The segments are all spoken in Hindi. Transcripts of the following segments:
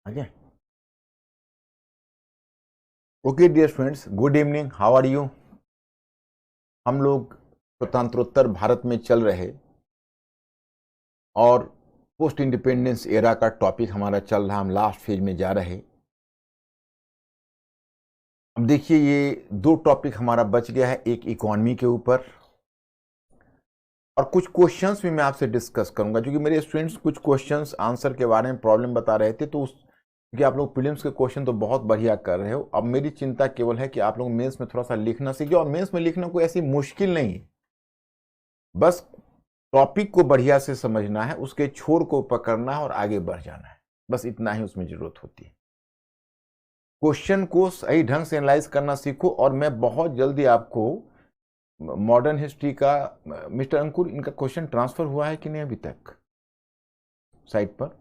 Okay. Okay, dear friends, good evening. How are you? हम लोग स्वतंत्रोत्तर भारत में चल रहे और पोस्ट इंडिपेंडेंस एरा का टॉपिक हमारा चल रहा, हम लास्ट फेज में जा रहे। अब देखिए, ये दो टॉपिक हमारा बच गया है, एक इकोनॉमी के ऊपर और कुछ क्वेश्चंस भी मैं आपसे डिस्कस करूंगा, क्योंकि मेरे स्टूडेंट्स कुछ क्वेश्चंस आंसर के बारे में प्रॉब्लम बता रहे थे। तो क्योंकि आप लोग प्रीलिम्स के क्वेश्चन तो बहुत बढ़िया कर रहे हो, अब मेरी चिंता केवल है कि आप लोग मेंस में थोड़ा सा लिखना सीखिए। और मेंस में लिखना कोई ऐसी मुश्किल नहीं है, बस टॉपिक को बढ़िया से समझना है, उसके छोर को पकड़ना है और आगे बढ़ जाना है, बस इतना ही उसमें जरूरत होती है। क्वेश्चन को सही ढंग से एनालाइज करना सीखो। और मैं बहुत जल्दी आपको मॉडर्न हिस्ट्री का, मिस्टर अंकुर, इनका क्वेश्चन ट्रांसफर हुआ है कि नहीं अभी तक साइट पर?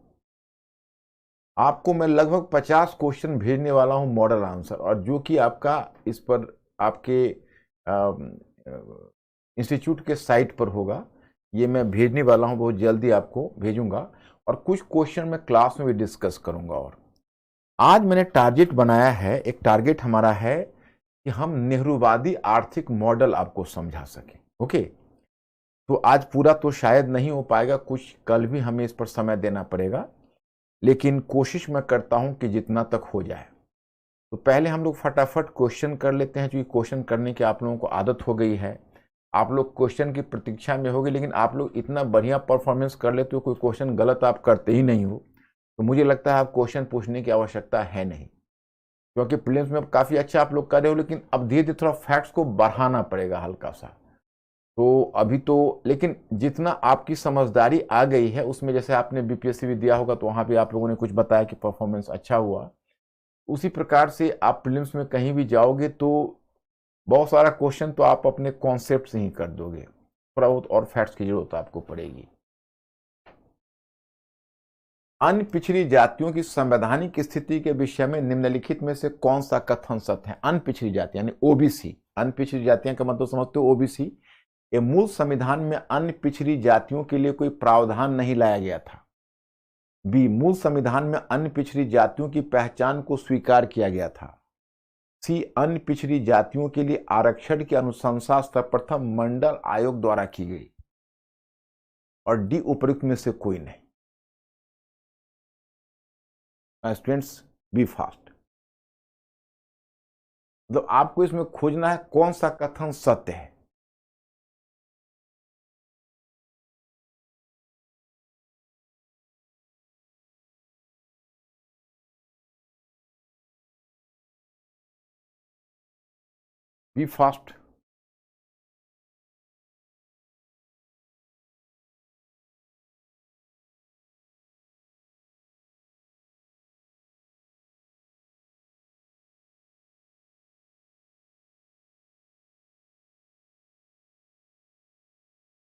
आपको मैं लगभग 50 क्वेश्चन भेजने वाला हूं, मॉडल आंसर, और जो कि आपका इस पर आपके इंस्टीट्यूट के साइट पर होगा। ये मैं भेजने वाला हूं, बहुत जल्दी आपको भेजूंगा। और कुछ क्वेश्चन मैं क्लास में भी डिस्कस करूंगा। और आज मैंने टारगेट बनाया है, एक टारगेट हमारा है कि हम नेहरूवादी आर्थिक मॉडल आपको समझा सकें। ओके, तो आज पूरा तो शायद नहीं हो पाएगा, कुछ कल भी हमें इस पर समय देना पड़ेगा, लेकिन कोशिश मैं करता हूं कि जितना तक हो जाए। तो पहले हम लोग फटाफट क्वेश्चन कर लेते हैं, क्योंकि क्वेश्चन करने की आप लोगों को आदत हो गई है। आप लोग क्वेश्चन की प्रतीक्षा में होगी, लेकिन आप लोग इतना बढ़िया परफॉर्मेंस कर लेते हो, कोई क्वेश्चन गलत आप करते ही नहीं हो। तो मुझे लगता है आप क्वेश्चन पूछने की आवश्यकता है नहीं, क्योंकि प्रीलिम्स में काफ़ी अच्छा आप लोग कर रहे हो। लेकिन अब धीरे धीरे थोड़ा फैक्ट्स को बढ़ाना पड़ेगा हल्का सा। तो अभी तो, लेकिन जितना आपकी समझदारी आ गई है उसमें, जैसे आपने बीपीएससी भी दिया होगा तो वहाँ भी आप लोगों ने कुछ बताया कि परफॉर्मेंस अच्छा हुआ, उसी प्रकार से आप प्रीलिम्स में कहीं भी जाओगे तो बहुत सारा क्वेश्चन तो आप अपने कॉन्सेप्ट से ही कर दोगे, थोड़ा बहुत और फैक्ट्स की जरूरत आपको पड़ेगी। अन्य पिछड़ी जातियों की संवैधानिक स्थिति के विषय में निम्नलिखित में से कौन सा कथन सत्य है? अन्य पिछड़ी जाति यानी ओबीसी, अन्य पिछड़ी जातियां का मतलब समझते हो, ओबीसी। ये मूल संविधान में अन्य पिछड़ी जातियों के लिए कोई प्रावधान नहीं लाया गया था। बी, मूल संविधान में अन्य पिछड़ी जातियों की पहचान को स्वीकार किया गया था। सी, अन्य पिछड़ी जातियों के लिए आरक्षण की अनुशंसा सर्वप्रथम मंडल आयोग द्वारा की गई। और डी, उपयुक्त में से कोई नहीं। Students, be fast. मतलब आपको इसमें खोजना है कौन सा कथन सत्य है। Be fast.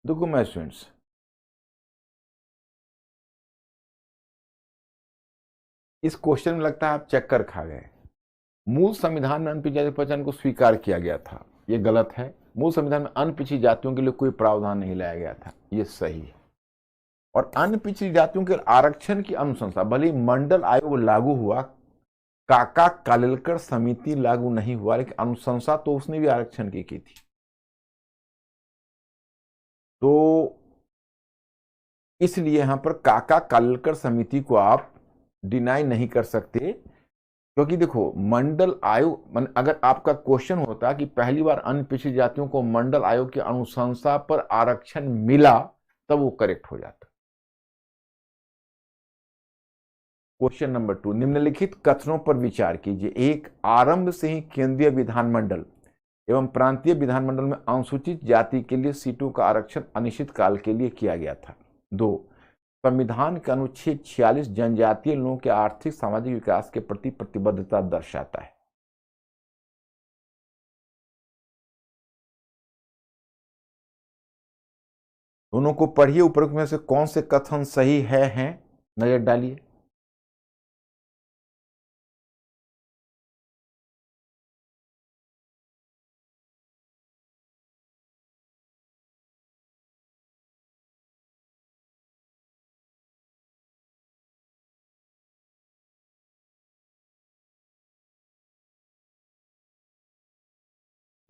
देखो मैं स्टूडेंट्स, इस क्वेश्चन में लगता है आप चक्कर खा गए। मूल संविधान में अनपिछड़ी जाति पहचान को स्वीकार किया गया था, ये गलत है। मूल संविधान में अनपिछड़ी जातियों के लिए कोई प्रावधान नहीं लाया गया था, ये सही है। और अनपिछड़ी जातियों के आरक्षण की अनुशंसा, भले मंडल आयोग लागू हुआ, काका कालेलकर समिति लागू नहीं हुआ, लेकिन अनुशंसा तो उसने भी आरक्षण की थी। तो इसलिए यहां पर काका कालेलकर समिति को आप डिनाई नहीं कर सकते, क्योंकि देखो मंडल आयोग, अगर आपका क्वेश्चन होता कि पहली बार अन्य पिछड़ी जातियों को मंडल आयोग की अनुशंसा पर आरक्षण मिला, तब वो करेक्ट हो जाता। क्वेश्चन नंबर 2, निम्नलिखित कथनों पर विचार कीजिए। एक, आरंभ से ही केंद्रीय विधानमंडल एवं प्रांतीय विधानमंडल में अनुसूचित जाति के लिए सीटों का आरक्षण अनिश्चित काल के लिए किया गया था। 2, संविधान का अनुच्छेद 46 जनजातीय लोगों के आर्थिक सामाजिक विकास के प्रति प्रतिबद्धता दर्शाता है। दोनों को पढ़िए, उपरोक्त में से कौन से कथन सही हैं, नजर डालिए।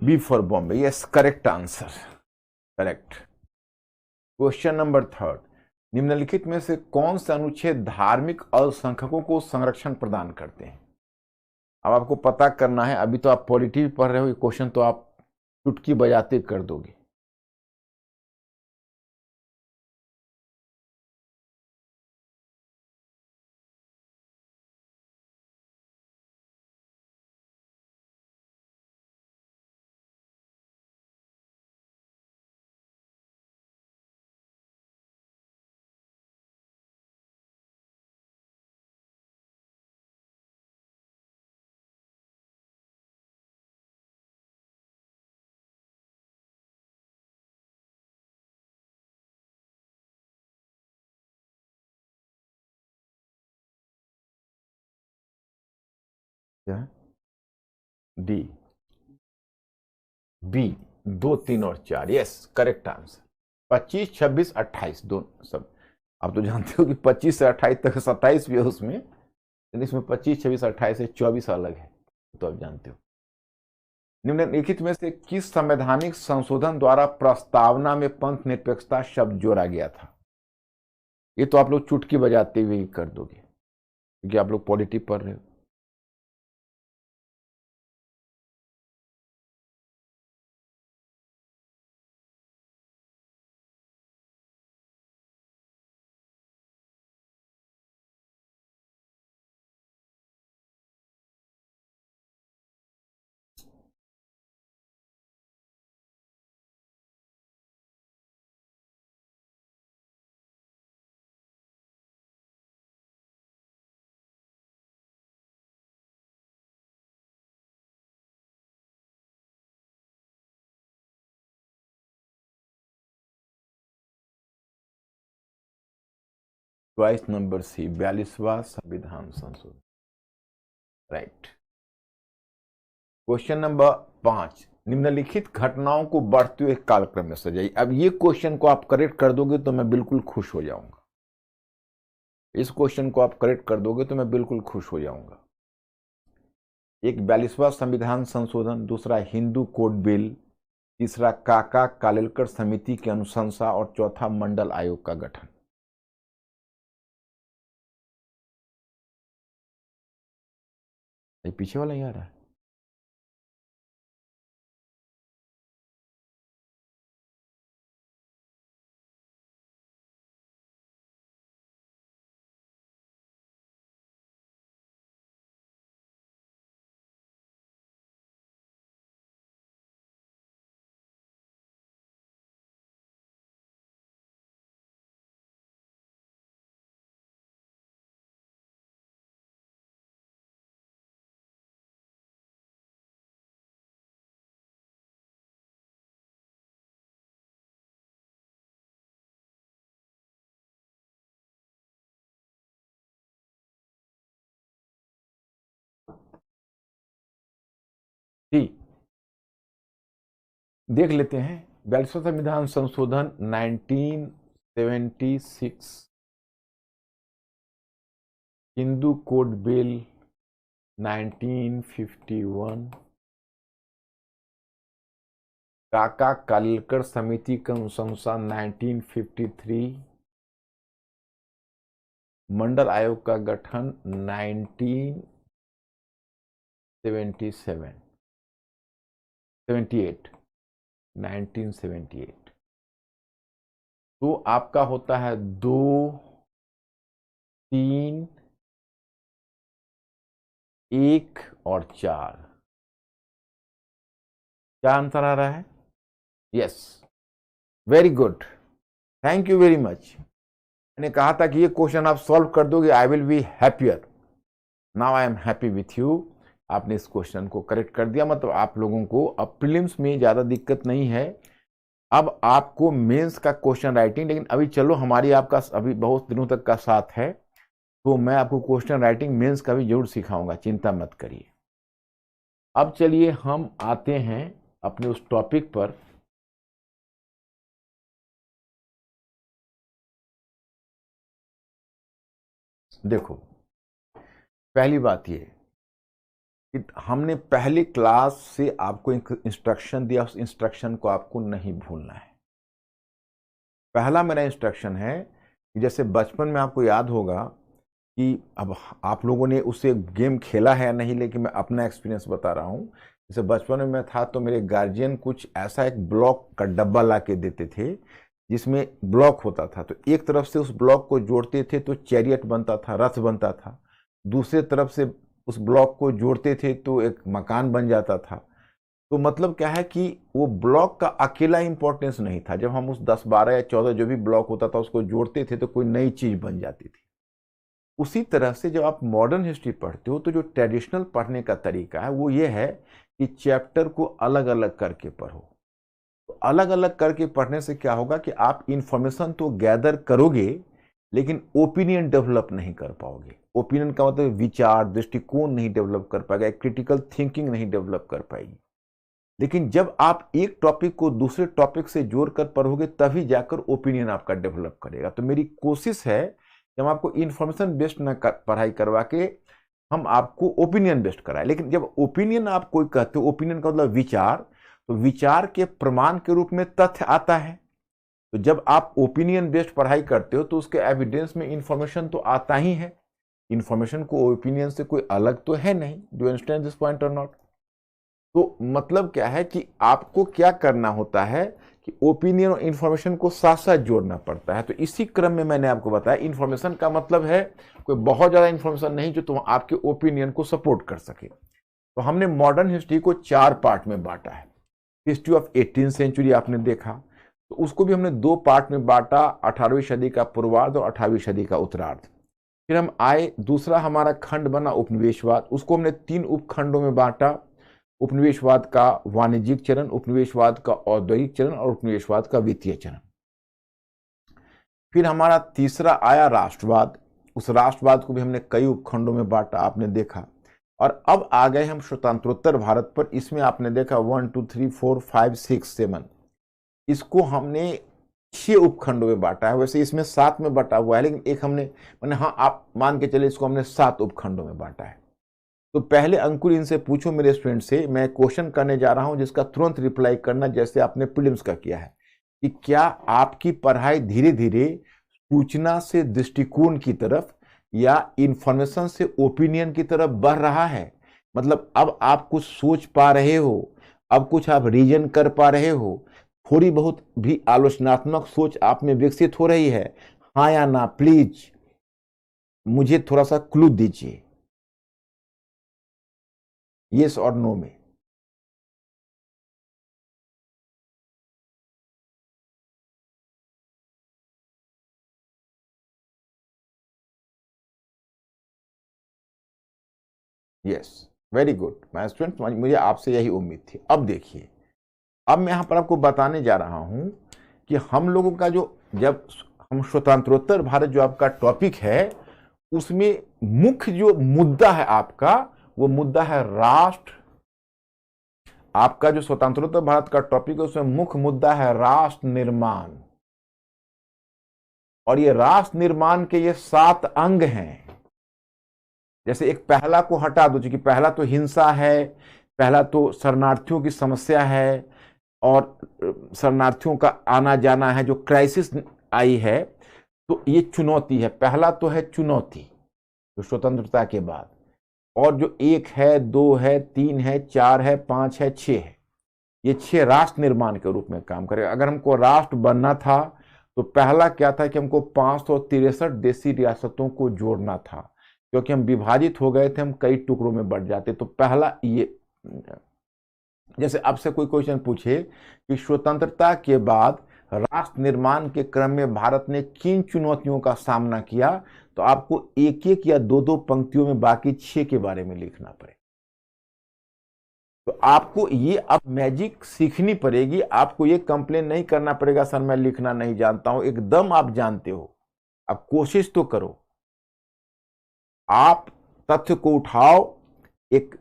B for Bombay, yes correct answer, correct. Question number 3, निम्नलिखित में से कौन से अनुच्छेद धार्मिक अल्पसंख्यकों को संरक्षण प्रदान करते हैं? अब आपको पता करना है, अभी तो आप पॉलिटी पढ़ रहे हो, ये क्वेश्चन तो आप चुटकी बजाते कर दोगे। क्या? डी, बी 2, 3 और 4, यस करेक्ट आंसर। 25, 26, 28 दोनों सब। आप तो जानते हो कि 25 से 28 तक 27 भी है उसमें, लेकिन इसमें 25, 26, 28 से 24 अलग है, तो आप जानते हो। निम्नलिखित में से किस संवैधानिक संशोधन द्वारा प्रस्तावना में पंथ निरपेक्षता शब्द जोड़ा गया था? ये तो आप लोग चुटकी बजाते हुए ही कर दोगे, क्योंकि आप लोग पॉलिटी पढ़ रहे हो। चॉइस नंबर सी, 42वां संविधान संशोधन, राइट। क्वेश्चन नंबर 5, निम्नलिखित घटनाओं को बढ़ते हुए कालक्रम में सजाइए। अब ये क्वेश्चन को आप करेक्ट कर दोगे तो मैं बिल्कुल खुश हो जाऊंगा। इस क्वेश्चन को आप करेक्ट कर दोगे तो मैं बिल्कुल खुश हो जाऊंगा। एक 42वां संविधान संशोधन, दूसरा हिंदू कोड बिल, तीसरा काका कालेलकर समिति की अनुशंसा और चौथा मंडल आयोग का गठन। ये पीछे वाला ही आ रहा है। ठीक, देख लेते हैं। 42वां संविधान संशोधन 1976, हिंदू कोड बिल 1951, काका कालेलकर समिति की अनुशंसा 1953, मंडल आयोग का गठन 1978, 1978। तो आपका होता है 2, 3, 1 और 4। क्या आंसर आ रहा है? Yes, very good, thank you very much. मैंने कहा था कि ये क्वेश्चन आप सॉल्व कर दोगे, I will be happier. Now I am happy with you. आपने इस क्वेश्चन को करेक्ट कर दिया, मतलब आप लोगों को अब प्रीलिम्स में ज़्यादा दिक्कत नहीं है। अब आपको मेंस का क्वेश्चन राइटिंग, लेकिन अभी चलो हमारी आपका अभी बहुत दिनों तक का साथ है, तो मैं आपको क्वेश्चन राइटिंग मेंस का भी जरूर सिखाऊंगा, चिंता मत करिए। अब चलिए हम आते हैं अपने उस टॉपिक पर। देखो, पहली बात ये कि हमने पहली क्लास से आपको एक इंस्ट्रक्शन दिया, उस इंस्ट्रक्शन को आपको नहीं भूलना है। पहला मेरा इंस्ट्रक्शन है कि जैसे बचपन में आपको याद होगा कि अब आप लोगों ने उससे गेम खेला है या नहीं, लेकिन मैं अपना एक्सपीरियंस बता रहा हूँ। जैसे बचपन में मैं था तो मेरे गार्जियन कुछ ऐसा एक ब्लॉक का डब्बा ला के देते थे जिसमें ब्लॉक होता था, तो एक तरफ से उस ब्लॉक को जोड़ते थे तो चैरियट बनता था, रथ बनता था। दूसरे तरफ से उस ब्लॉक को जोड़ते थे तो एक मकान बन जाता था। तो मतलब क्या है कि वो ब्लॉक का अकेला इंपॉर्टेंस नहीं था, जब हम उस 10, 12 या 14 जो भी ब्लॉक होता था उसको जोड़ते थे तो कोई नई चीज बन जाती थी। उसी तरह से जब आप मॉडर्न हिस्ट्री पढ़ते हो तो जो ट्रेडिशनल पढ़ने का तरीका है वो ये है कि चैप्टर को अलग अलग करके पढ़ो। तो अलग अलग करके पढ़ने से क्या होगा कि आप इंफॉर्मेशन तो गैदर करोगे लेकिन ओपिनियन डेवलप नहीं कर पाओगे। ओपिनियन का मतलब विचार, दृष्टिकोण नहीं डेवलप कर पाएगा, क्रिटिकल थिंकिंग नहीं डेवलप कर पाएगी। लेकिन जब आप एक टॉपिक को दूसरे टॉपिक से जोड़कर पढ़ोगे तभी जाकर ओपिनियन आपका डेवलप करेगा। तो मेरी कोशिश है कि हम आपको इंफॉर्मेशन बेस्ड न पढ़ाई करवा के हम आपको ओपिनियन बेस्ड कराए। लेकिन जब ओपिनियन आप कोई कहते हो, ओपिनियन का मतलब विचार, तो विचार के प्रमाण के रूप में तथ्य आता है। तो जब आप ओपिनियन बेस्ड पढ़ाई करते हो तो उसके एविडेंस में इंफॉर्मेशन तो आता ही है। इंफॉर्मेशन को ओपिनियन से कोई अलग तो है नहीं। Do you understand this point और नॉट? तो मतलब क्या है कि आपको क्या करना होता है कि ओपिनियन और इंफॉर्मेशन को साथ साथ जोड़ना पड़ता है। तो इसी क्रम में मैंने आपको बताया इंफॉर्मेशन का मतलब है कोई बहुत ज्यादा इंफॉर्मेशन नहीं जो तो आपके ओपिनियन को सपोर्ट कर सके। तो हमने मॉडर्न हिस्ट्री को 4 पार्ट में बांटा है। हिस्ट्री ऑफ 18th सेंचुरी आपने देखा, तो उसको भी हमने 2 पार्ट में बांटा, 18वीं सदी का पूर्वार्ध और 18वीं सदी का उत्तरार्ध। फिर हम आए, दूसरा हमारा खंड बना उपनिवेशवाद, उसको हमने 3 उपखंडों में बांटा। उपनिवेशवाद का वाणिज्यिक चरण, उपनिवेशवाद का औद्योगिक चरण और उपनिवेशवाद का वित्तीय चरण। फिर हमारा तीसरा आया राष्ट्रवाद, उस राष्ट्रवाद को भी हमने कई उपखंडों में बांटा, आपने देखा। और अब आ गए हम स्वतंत्रोत्तर भारत पर। इसमें आपने देखा 1, 2, 3, 4, 5, 6, 7, इसको हमने 6 उपखंडों में बांटा है। वैसे इसमें 7 में बांटा हुआ है, लेकिन एक हमने मैंने हाँ आप मान के चले इसको हमने 7 उपखंडों में बांटा है। तो पहले अंकुर इनसे पूछो मेरे स्टूडेंट से, मैं क्वेश्चन करने जा रहा हूं जिसका तुरंत रिप्लाई करना जैसे आपने प्रीलिम्स का किया है, कि क्या आपकी पढ़ाई धीरे धीरे सूचना से दृष्टिकोण की तरफ या इंफॉर्मेशन से ओपिनियन की तरफ बढ़ रहा है? मतलब अब आप कुछ सोच पा रहे हो, अब कुछ आप रीजन कर पा रहे हो, थोड़ी बहुत भी आलोचनात्मक सोच आप में विकसित हो रही है? हाँ या ना, प्लीज मुझे थोड़ा सा क्लू दीजिए, यस और नो में। Yes, very good my student, मुझे आपसे यही उम्मीद थी। अब देखिए, अब मैं यहां पर आपको बताने जा रहा हूं कि हम लोगों का जो, जब हम स्वतंत्रोत्तर भारत जो आपका टॉपिक है उसमें मुख्य जो मुद्दा है आपका, वो मुद्दा है राष्ट्र। आपका जो स्वतंत्रोत्तर भारत का टॉपिक है उसमें मुख्य मुद्दा है राष्ट्र निर्माण। और ये राष्ट्र निर्माण के ये 7 अंग हैं। जैसे एक पहला को हटा दो, क्योंकि पहला तो हिंसा है, पहला तो शरणार्थियों की समस्या है और शरणार्थियों का आना जाना है, जो क्राइसिस आई है, तो ये चुनौती है। पहला तो है चुनौती, तो स्वतंत्रता के बाद। और जो 1 है, 2 है, 3 है, 4 है, 5 है, 6 है, ये 6 राष्ट्र निर्माण के रूप में काम करेगा। अगर हमको राष्ट्र बनना था तो पहला क्या था कि हमको 563 देशी रियासतों को जोड़ना था, क्योंकि हम विभाजित हो गए थे, हम कई टुकड़ों में बढ़ जाते। तो पहला ये, जैसे आपसे कोई क्वेश्चन पूछे कि स्वतंत्रता के बाद राष्ट्र निर्माण के क्रम में भारत ने किन चुनौतियों का सामना किया, तो आपको 1-1 या 2-2 पंक्तियों में बाकी 6 के बारे में लिखना पड़ेगा। तो आपको ये अब मैजिक सीखनी पड़ेगी। आपको ये कंप्लेन नहीं करना पड़ेगा सर मैं लिखना नहीं जानता हूं, एकदम आप जानते हो। अब कोशिश तो करो, आप तथ्य को उठाओ, एक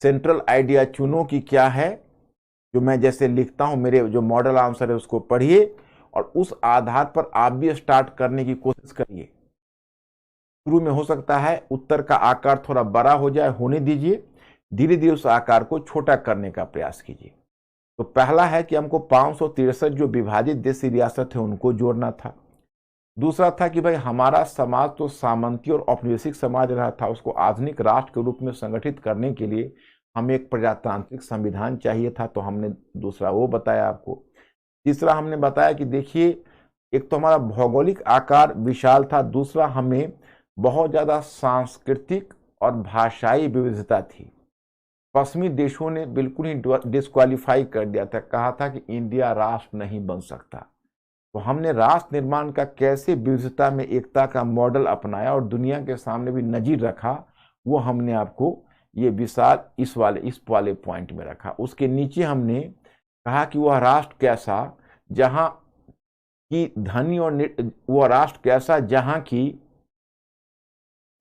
सेंट्रल आइडिया चुनो कि क्या है, जो मैं जैसे लिखता हूं, मेरे जो मॉडल आंसर है उसको पढ़िए और उस आधार पर आप भी स्टार्ट करने की कोशिश करिए। शुरू में हो सकता है उत्तर का आकार थोड़ा बड़ा हो जाए, होने दीजिए, धीरे धीरे उस आकार को छोटा करने का प्रयास कीजिए। तो पहला है कि हमको 563 जो विभाजित देशी रियासत है उनको जोड़ना था। दूसरा था कि भाई हमारा समाज तो सामंती और औपनिवेशिक समाज रहा था, उसको आधुनिक राष्ट्र के रूप में संगठित करने के लिए हमें एक प्रजातांत्रिक संविधान चाहिए था, तो हमने दूसरा वो बताया आपको। तीसरा हमने बताया कि देखिए, एक तो हमारा भौगोलिक आकार विशाल था, दूसरा हमें बहुत ज़्यादा सांस्कृतिक और भाषाई विविधता थी। पश्चिमी देशों ने बिल्कुल ही डिस्क्वालीफाई कर दिया था, कहा था कि इंडिया राष्ट्र नहीं बन सकता। तो हमने राष्ट्र निर्माण का कैसे विविधता में एकता का मॉडल अपनाया और दुनिया के सामने भी नजीर रखा, वो हमने आपको ये विशाल इस वाले पॉइंट में रखा। उसके नीचे हमने कहा कि वह राष्ट्र कैसा जहां की धनी और वह राष्ट्र कैसा जहां की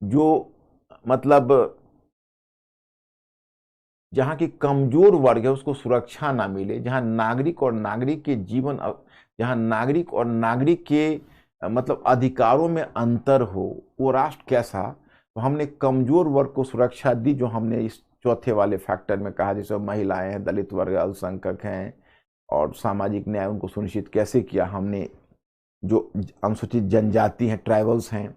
जो मतलब जहां की कमजोर वर्ग है उसको सुरक्षा ना मिले, जहां नागरिक और नागरिक के जीवन, जहां नागरिक और नागरिक के मतलब अधिकारों में अंतर हो, वो राष्ट्र कैसा। तो हमने कमजोर वर्ग को सुरक्षा दी, जो हमने इस चौथे वाले फैक्टर में कहा, जैसे महिलाएं हैं, दलित वर्ग, अल्पसंख्यक हैं और सामाजिक न्याय उनको सुनिश्चित कैसे किया हमने, जो अनुसूचित जनजाति हैं, ट्राइबल्स हैं।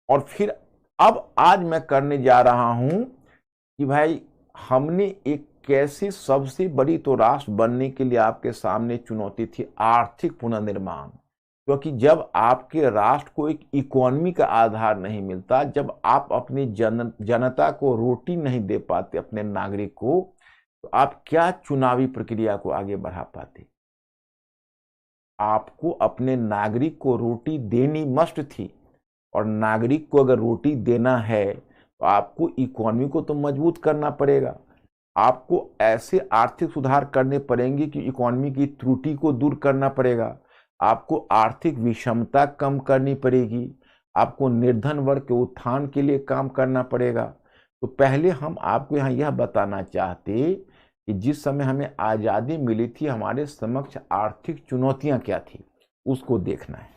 और फिर अब आज मैं करने जा रहा हूं कि भाई हमने एक कैसी सबसे बड़ी तो राष्ट्र बनने के लिए आपके सामने चुनौती थी आर्थिक पुनर्निर्माण। क्योंकि जब आपके राष्ट्र को एक इकोनॉमी का आधार नहीं मिलता, जब आप अपनी जनता को रोटी नहीं दे पाते, अपने नागरिक को, तो आप क्या चुनावी प्रक्रिया को आगे बढ़ा पाते। आपको अपने नागरिक को रोटी देनी मस्ट थी, और नागरिक को अगर रोटी देना है तो आपको इकोनॉमी को तो मजबूत करना पड़ेगा। आपको ऐसे आर्थिक सुधार करने पड़ेंगे कि इकोनॉमी की त्रुटि को दूर करना पड़ेगा, आपको आर्थिक विषमता कम करनी पड़ेगी, आपको निर्धन वर्ग के उत्थान के लिए काम करना पड़ेगा। तो पहले हम आपको यहाँ यह बताना चाहते कि जिस समय हमें आज़ादी मिली थी, हमारे समक्ष आर्थिक चुनौतियाँ क्या थी, उसको देखना है।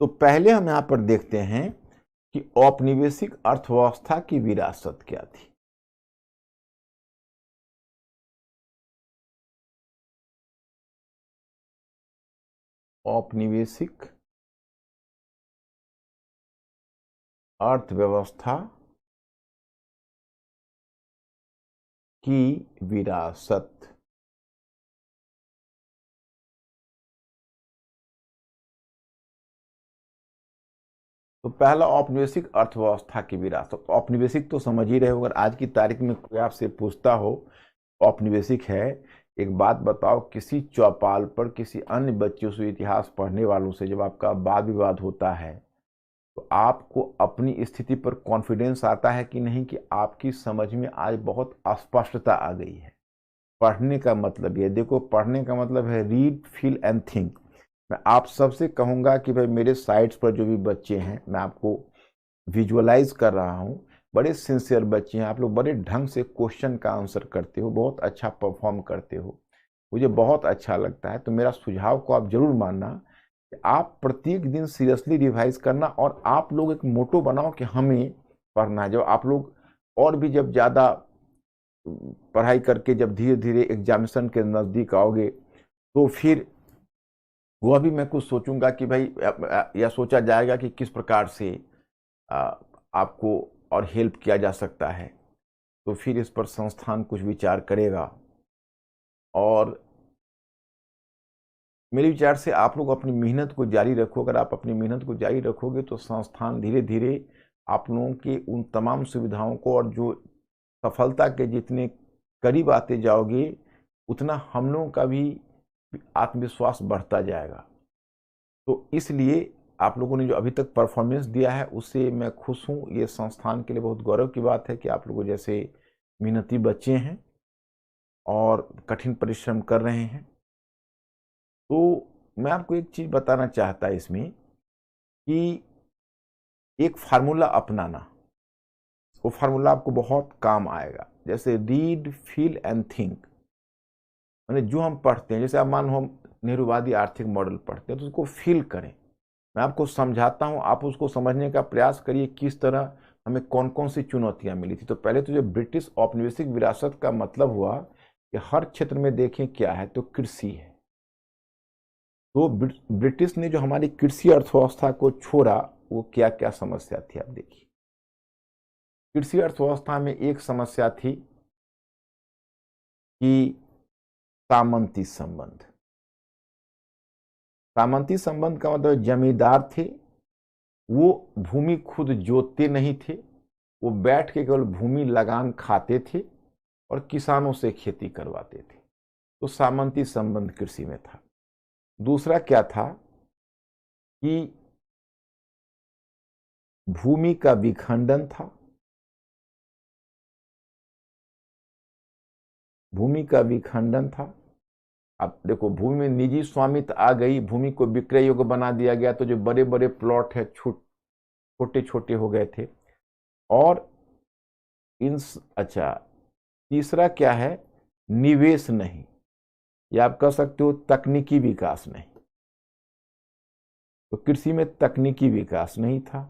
तो पहले हम यहां पर देखते हैं कि औपनिवेशिक अर्थव्यवस्था की विरासत क्या थी। औपनिवेशिक अर्थव्यवस्था की विरासत। तो पहला औपनिवेशिक अर्थव्यवस्था की विरासत। औपनिवेशिक तो समझ ही रहे हो, अगर आज की तारीख में कोई आपसे पूछता हो औपनिवेशिक है, एक बात बताओ, किसी चौपाल पर किसी अन्य बच्चों से, इतिहास पढ़ने वालों से जब आपका वाद विवाद होता है, तो आपको अपनी स्थिति पर कॉन्फिडेंस आता है कि नहीं, कि आपकी समझ में आज बहुत अस्पष्टता आ गई है। पढ़ने का मतलब ये देखो, पढ़ने का मतलब है रीड, फील एंड थिंक। मैं आप सबसे कहूंगा कि भाई मेरे साइट्स पर जो भी बच्चे हैं, मैं आपको विजुअलाइज कर रहा हूं, बड़े सिंसियर बच्चे हैं, आप लोग बड़े ढंग से क्वेश्चन का आंसर करते हो, बहुत अच्छा परफॉर्म करते हो, मुझे बहुत अच्छा लगता है। तो मेरा सुझाव को आप जरूर मानना कि आप प्रत्येक दिन सीरियसली रिवाइज करना, और आप लोग एक मोटो बनाओ कि हमें पढ़ना है। जब आप लोग और भी जब ज़्यादा पढ़ाई करके जब धीरे धीरे एग्जामिनेशन के नज़दीक आओगे, तो फिर वह भी मैं कुछ सोचूंगा कि भाई यह सोचा जाएगा कि किस प्रकार से आपको और हेल्प किया जा सकता है। तो फिर इस पर संस्थान कुछ विचार करेगा, और मेरे विचार से आप लोग अपनी मेहनत को जारी रखो। अगर आप अपनी मेहनत को जारी रखोगे तो संस्थान धीरे धीरे आप लोगों के उन तमाम सुविधाओं को, और जो सफलता के जितने करीब आते जाओगे, उतना हम लोगों का भी आत्मविश्वास बढ़ता जाएगा। तो इसलिए आप लोगों ने जो अभी तक परफॉर्मेंस दिया है उससे मैं खुश हूँ। ये संस्थान के लिए बहुत गौरव की बात है कि आप लोगों जैसे मेहनती बच्चे हैं और कठिन परिश्रम कर रहे हैं। तो मैं आपको एक चीज़ बताना चाहता इसमें कि एक फार्मूला अपनाना, वो फार्मूला आपको बहुत काम आएगा। जैसे रीड, फील एंड थिंक, मैंने जो हम पढ़ते हैं, जैसे आप मान लो हम नेहरूवादी आर्थिक मॉडल पढ़ते हैं तो उसको फील करें। मैं आपको समझाता हूं, आप उसको समझने का प्रयास करिए किस तरह हमें कौन कौन सी चुनौतियां मिली थी। तो पहले तो जो ब्रिटिश औपनिवेशिक विरासत का मतलब हुआ कि हर क्षेत्र में देखें क्या है, तो कृषि है। तो ब्रिटिश ने जो हमारी कृषि अर्थव्यवस्था को छोड़ा, वो क्या क्या समस्या थी आप देखिए। कृषि अर्थव्यवस्था में एक समस्या थी कि सामंती संबंध। सामंती संबंध का मतलब जमींदार थे, वो भूमि खुद जोतते नहीं थे, वो बैठ के केवल भूमि लगान खाते थे और किसानों से खेती करवाते थे। तो सामंती संबंध कृषि में था। दूसरा क्या था कि भूमि का विखंडन था। भूमि का विखंडन था। अब देखो, भूमि में निजी स्वामित्व आ गई, भूमि को विक्रय योग्य बना दिया गया, तो जो बड़े बड़े प्लॉट है छोटे छोटे हो गए थे। और अच्छा, तीसरा क्या है, निवेश नहीं, या आप कह सकते हो तकनीकी विकास नहीं। तो कृषि में तकनीकी विकास नहीं था।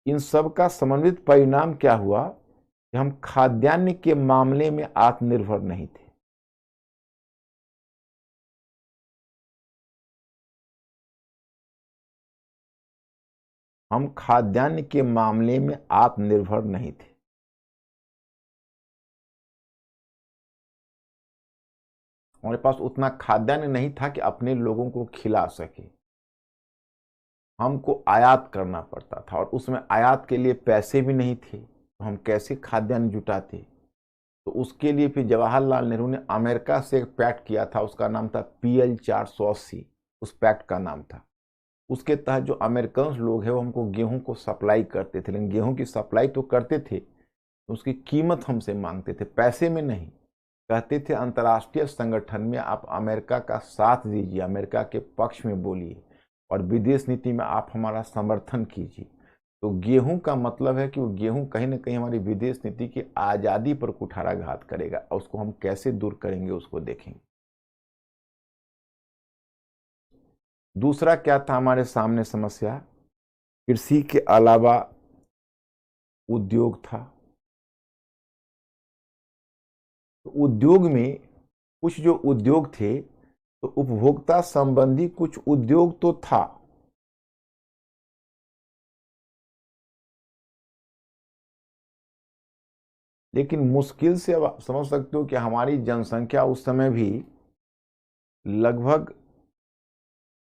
इन सब का समन्वित परिणाम क्या हुआ कि हम खाद्यान्न के मामले में आत्मनिर्भर नहीं थे। हम खाद्यान्न के मामले में आत्मनिर्भर नहीं थे। हमारे पास उतना खाद्यान्न नहीं था कि अपने लोगों को खिला सके। हमको आयात करना पड़ता था, और उसमें आयात के लिए पैसे भी नहीं थे, तो हम कैसे खाद्यान्न जुटाते। तो उसके लिए फिर जवाहरलाल नेहरू ने अमेरिका से एक पैक्ट किया था, उसका नाम था PL 480। उस पैक्ट का नाम था। उसके तहत जो अमेरिकन लोग हैं वो हमको गेहूं को सप्लाई करते थे, लेकिन गेहूं की सप्लाई तो करते थे, उसकी कीमत हमसे मांगते थे, पैसे में नहीं। कहते थे अंतर्राष्ट्रीय संगठन में आप अमेरिका का साथ दीजिए, अमेरिका के पक्ष में बोलिए, और विदेश नीति में आप हमारा समर्थन कीजिए। तो गेहूं का मतलब है कि वो गेहूं कहीं ना कहीं हमारी विदेश नीति की आज़ादी पर कुठाराघात करेगा, और उसको हम कैसे दूर करेंगे उसको देखेंगे। दूसरा क्या था हमारे सामने समस्या, कृषि के अलावा उद्योग था। तो उद्योग में कुछ जो उद्योग थे, तो उपभोक्ता संबंधी कुछ उद्योग तो था, लेकिन मुश्किल से अब आप समझ सकते हो कि हमारी जनसंख्या उस समय भी लगभग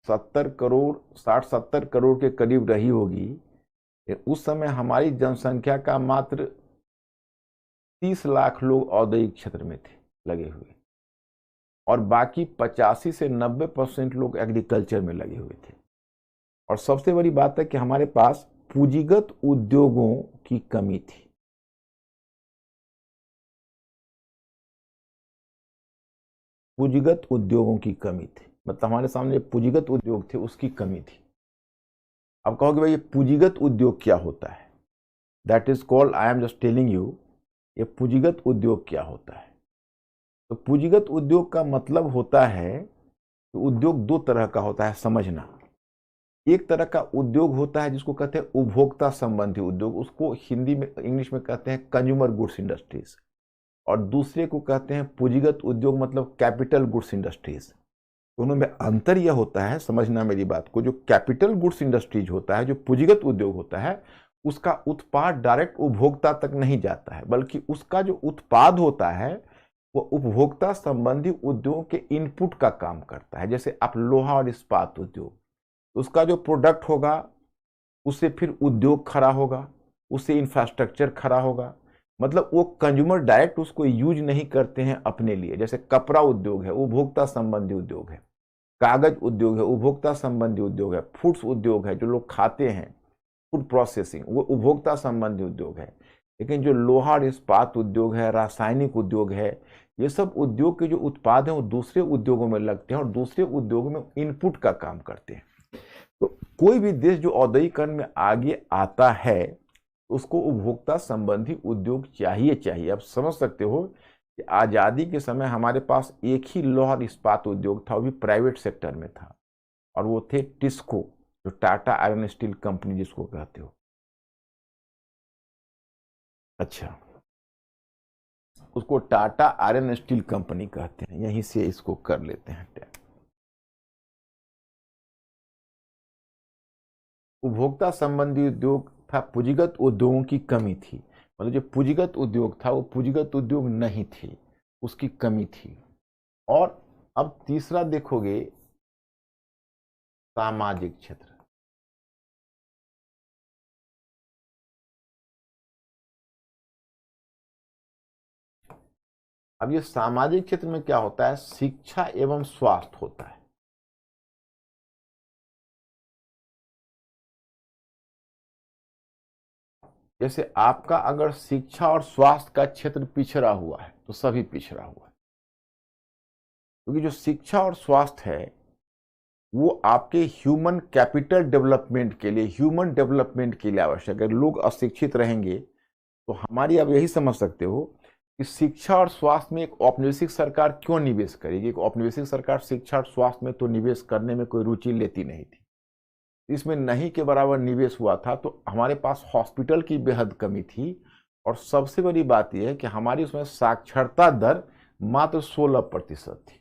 70 करोड़, 60-70 करोड़ के करीब रही होगी। उस समय हमारी जनसंख्या का मात्र 30 लाख लोग औद्योगिक क्षेत्र में थे लगे हुए, और बाकी 85 से 90% लोग एग्रीकल्चर में लगे हुए थे। और सबसे बड़ी बात है कि हमारे पास पूंजीगत उद्योगों की कमी थी। पूंजीगत उद्योगों की कमी थी, मतलब हमारे सामने पूंजीगत उद्योग थे, उसकी कमी थी। अब कहोगे भाई ये पूंजीगत उद्योग क्या होता है, that is called, I am just telling you, ये पूंजीगत उद्योग क्या होता है। तो पूंजीगत उद्योग का मतलब होता है कि उद्योग दो तरह का होता है, समझना। एक तरह का उद्योग होता है जिसको कहते हैं उपभोक्ता संबंधी उद्योग, उसको हिंदी में, इंग्लिश में कहते हैं कंज्यूमर गुड्स इंडस्ट्रीज। और दूसरे को कहते हैं पूंजीगत उद्योग, मतलब कैपिटल गुड्स इंडस्ट्रीज। दोनों में अंतर यह होता है, समझना मेरी बात को, जो कैपिटल गुड्स इंडस्ट्रीज होता है, जो पूंजीगत उद्योग होता है, उसका उत्पाद डायरेक्ट उपभोक्ता तक नहीं जाता है, बल्कि उसका जो उत्पाद होता है वो उपभोक्ता संबंधी उद्योग के इनपुट का काम करता है। जैसे आप लोहा और इस्पात उद्योग, उसका जो प्रोडक्ट होगा उससे फिर उद्योग खड़ा होगा, उससे इंफ्रास्ट्रक्चर खड़ा होगा, मतलब वो कंज्यूमर डायरेक्ट उसको यूज नहीं करते हैं अपने लिए। जैसे कपड़ा उद्योग है, उपभोक्ता संबंधी उद्योग है। कागज उद्योग है, उपभोक्ता संबंधी उद्योग है। फूड्स उद्योग है, जो लोग खाते हैं, फूड प्रोसेसिंग, वो उपभोक्ता संबंधी उद्योग है। लेकिन जो लोहा और इस्पात उद्योग है, रासायनिक उद्योग है, ये सब उद्योग के जो उत्पाद हैं वो दूसरे उद्योगों में लगते हैं और दूसरे उद्योगों में इनपुट का काम करते हैं। तो कोई भी देश जो औद्योगिकरण में आगे आता है, उसको उपभोक्ता संबंधी उद्योग चाहिए। आप समझ सकते हो कि आजादी के समय हमारे पास एक ही लौह और इस्पात उद्योग था, वो भी प्राइवेट सेक्टर में था, और वो थे टिस्को, जो टाटा आयरन स्टील कंपनी जिसको कहते हो। अच्छा, उसको टाटा आयरन स्टील कंपनी कहते हैं, यहीं से इसको कर लेते हैं टैग। उपभोक्ता संबंधी उद्योग था, पूंजीगत उद्योगों की कमी थी, मतलब जो पूंजीगत उद्योग था वो पूंजीगत उद्योग नहीं थी, उसकी कमी थी। और अब तीसरा देखोगे, सामाजिक क्षेत्र। अब ये सामाजिक क्षेत्र में क्या होता है, शिक्षा एवं स्वास्थ्य होता है। जैसे आपका अगर शिक्षा और स्वास्थ्य का क्षेत्र पिछड़ा हुआ है तो सभी पिछड़ा हुआ है, क्योंकि जो शिक्षा और स्वास्थ्य है वो आपके ह्यूमन कैपिटल डेवलपमेंट के लिए, ह्यूमन डेवलपमेंट के लिए आवश्यक है। लोग अशिक्षित रहेंगे तो हमारी, आप यही समझ सकते हो कि शिक्षा और स्वास्थ्य में एक औपनिवेशिक सरकार क्यों निवेश करेगी। एक औपनिवेशिक सरकार शिक्षा और स्वास्थ्य में तो निवेश करने में कोई रुचि लेती नहीं थी, इसमें नहीं के बराबर निवेश हुआ था। तो हमारे पास हॉस्पिटल की बेहद कमी थी, और सबसे बड़ी बात यह है कि हमारी उसमें साक्षरता दर मात्र 16% थी।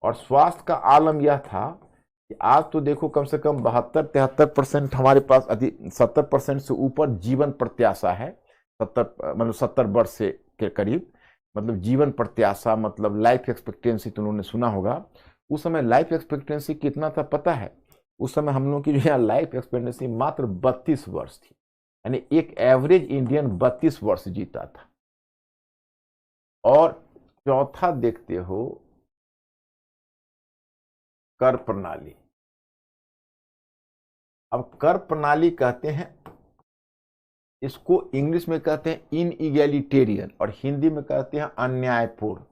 और स्वास्थ्य का आलम यह था कि आज तो देखो कम से कम 72-73% हमारे पास, 70% से ऊपर जीवन प्रत्याशा है। 70 वर्ष से के करीब, मतलब जीवन प्रत्याशा, मतलब लाइफ एक्सपेक्टेंसी तो उन्होंने सुना होगा। उस समय लाइफ एक्सपेक्टेंसी कितना था पता है? उस समय हम लोग की जो है लाइफ एक्सपेक्टेंसी मात्र 32 वर्ष थी, यानी एक एवरेज इंडियन 32 वर्ष जीता था। और चौथा देखते हो, कर प्रणाली। अब कर प्रणाली कहते हैं, इसको इंग्लिश में कहते हैं इनइगैलिटेरियन, और हिंदी में कहते हैं अन्यायपूर्ण।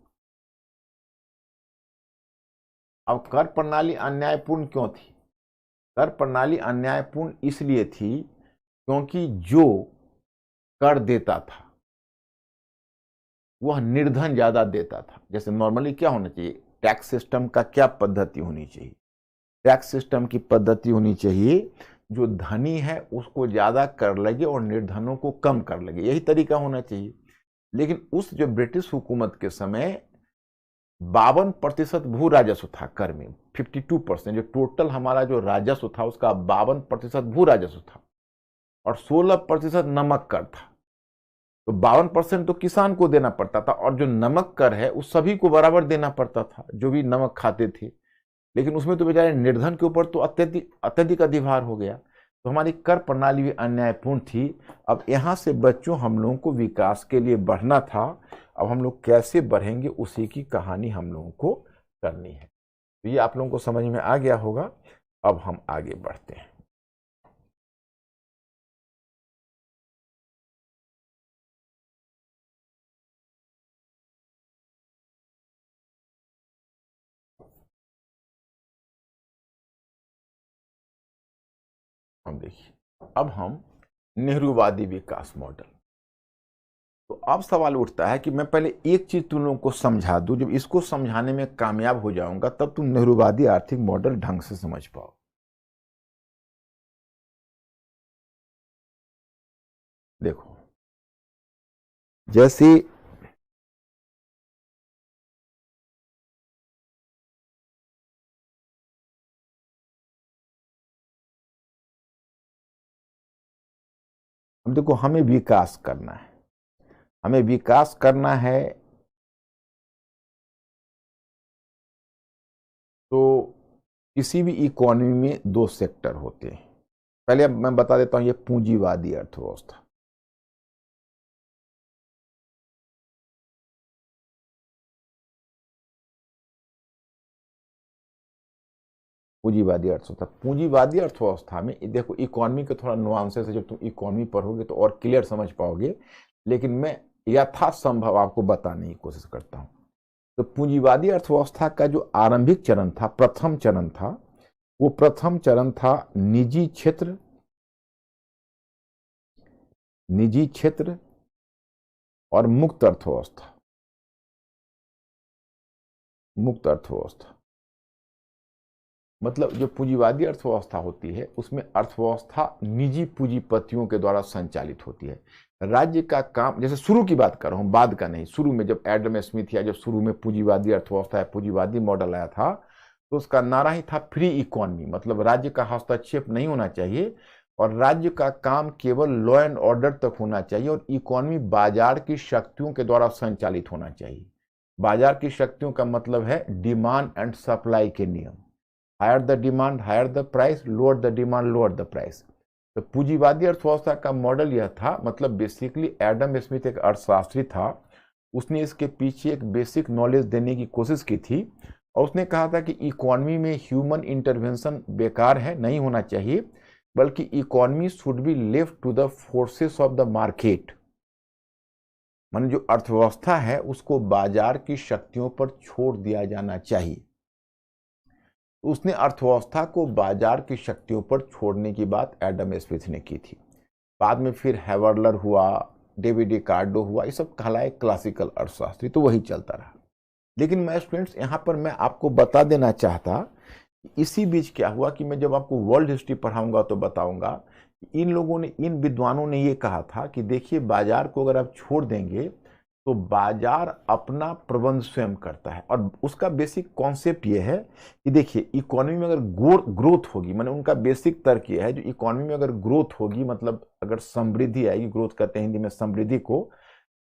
अब कर प्रणाली अन्यायपूर्ण क्यों थी? कर प्रणाली अन्यायपूर्ण इसलिए थी क्योंकि जो कर देता था वह निर्धन ज्यादा देता था। जैसे नॉर्मली क्या होना चाहिए, टैक्स सिस्टम का क्या पद्धति होनी चाहिए? टैक्स सिस्टम की पद्धति होनी चाहिए जो धनी है उसको ज्यादा कर लगे और निर्धनों को कम कर लगे, यही तरीका होना चाहिए। लेकिन उस जो ब्रिटिश हुकूमत के समय 52% भू राजस्व था कर में, 52%, जो टोटल हमारा जो राजस्व था उसका 52% भू राजस्व था, और 16% नमक कर था। तो 52% तो किसान को देना पड़ता था, और जो नमक कर है उस सभी को बराबर देना पड़ता था जो भी नमक खाते थे। लेकिन उसमें तो बेचारे निर्धन के ऊपर तो अत्यधिक अधिभार हो गया। तो हमारी कर प्रणाली भी अन्यायपूर्ण थी। अब यहां से बच्चों हम लोगों को विकास के लिए बढ़ना था। अब हम लोग कैसे बढ़ेंगे उसी की कहानी हम लोगों को करनी है। तो ये आप लोगों को समझ में आ गया होगा। अब हम आगे बढ़ते हैं। हम देखिए, अब हम नेहरूवादी विकास मॉडल। तो अब सवाल उठता है कि मैं पहले एक चीज तुम लोगों को समझा दूं, जब इसको समझाने में कामयाब हो जाऊंगा तब तुम नेहरूवादी आर्थिक मॉडल ढंग से समझ पाओ। देखो, जैसे हम देखो, हमें विकास करना है, हमें विकास करना है। तो किसी भी इकोनॉमी में दो सेक्टर होते हैं। पहले मैं बता देता हूं, ये पूंजीवादी अर्थव्यवस्था। पूंजीवादी अर्थव्यवस्था में देखो, इकोनॉमी के थोड़ा नुआंसेस है, जब तुम इकोनॉमी पढ़ोगे तो और क्लियर समझ पाओगे, लेकिन मैं यथासंभव आपको बताने की कोशिश करता हूं। तो पूंजीवादी अर्थव्यवस्था का जो आरंभिक चरण था, प्रथम चरण था, वो प्रथम चरण था निजी क्षेत्र निजी क्षेत्र और मुक्त अर्थव्यवस्था। मुक्त अर्थव्यवस्था मतलब जो पूंजीवादी अर्थव्यवस्था होती है उसमें अर्थव्यवस्था निजी पूंजीपतियों के द्वारा संचालित होती है। राज्य का काम, जैसे शुरू की बात कर रहा हूं, बाद का नहीं, शुरू में जब एडम स्मिथ या जब शुरू में पूंजीवादी अर्थव्यवस्था या पूंजीवादी मॉडल आया था तो उसका नारा ही था फ्री इकोनॉमी, मतलब राज्य का हस्तक्षेप नहीं होना चाहिए और राज्य का काम केवल लॉ एंड ऑर्डर तक होना चाहिए और इकोनॉमी बाजार की शक्तियों के द्वारा संचालित होना चाहिए। बाजार की शक्तियों का मतलब है डिमांड एंड सप्लाई के नियम, higher the demand higher the price, lower the demand lower the price. तो पूंजीवादी अर्थव्यवस्था का मॉडल यह था, मतलब बेसिकली एडम स्मिथ एक अर्थशास्त्री था, उसने इसके पीछे एक बेसिक नॉलेज देने की कोशिश की थी और उसने कहा था कि इकोनॉमी में ह्यूमन इंटरवेंशन बेकार है, नहीं होना चाहिए, बल्कि economy should be left to the forces of the market, माने जो अर्थव्यवस्था है उसको बाजार की शक्तियों पर छोड़ दिया जाना चाहिए। उसने अर्थव्यवस्था को बाजार की शक्तियों पर छोड़ने की बात एडम स्मिथ ने की थी। बाद में फिर हैवर्लर हुआ, डेविड रिकार्डो हुआ, ये सब कहलाए क्लासिकल अर्थशास्त्री, तो वही चलता रहा। लेकिन मैं स्टूडेंट्स यहाँ पर मैं आपको बता देना चाहता, इसी बीच क्या हुआ कि मैं जब आपको वर्ल्ड हिस्ट्री पढ़ाऊंगा तो बताऊंगा, इन लोगों ने, इन विद्वानों ने ये कहा था कि देखिए बाजार को अगर आप छोड़ देंगे तो बाजार अपना प्रबंध स्वयं करता है और उसका बेसिक कॉन्सेप्ट ये है कि देखिए इकोनॉमी में अगर ग्रोथ होगी, माने उनका बेसिक तर्क ये है, जो इकोनॉमी में अगर ग्रोथ होगी मतलब अगर समृद्धि आएगी, ग्रोथ कहते हैं हिंदी में समृद्धि को,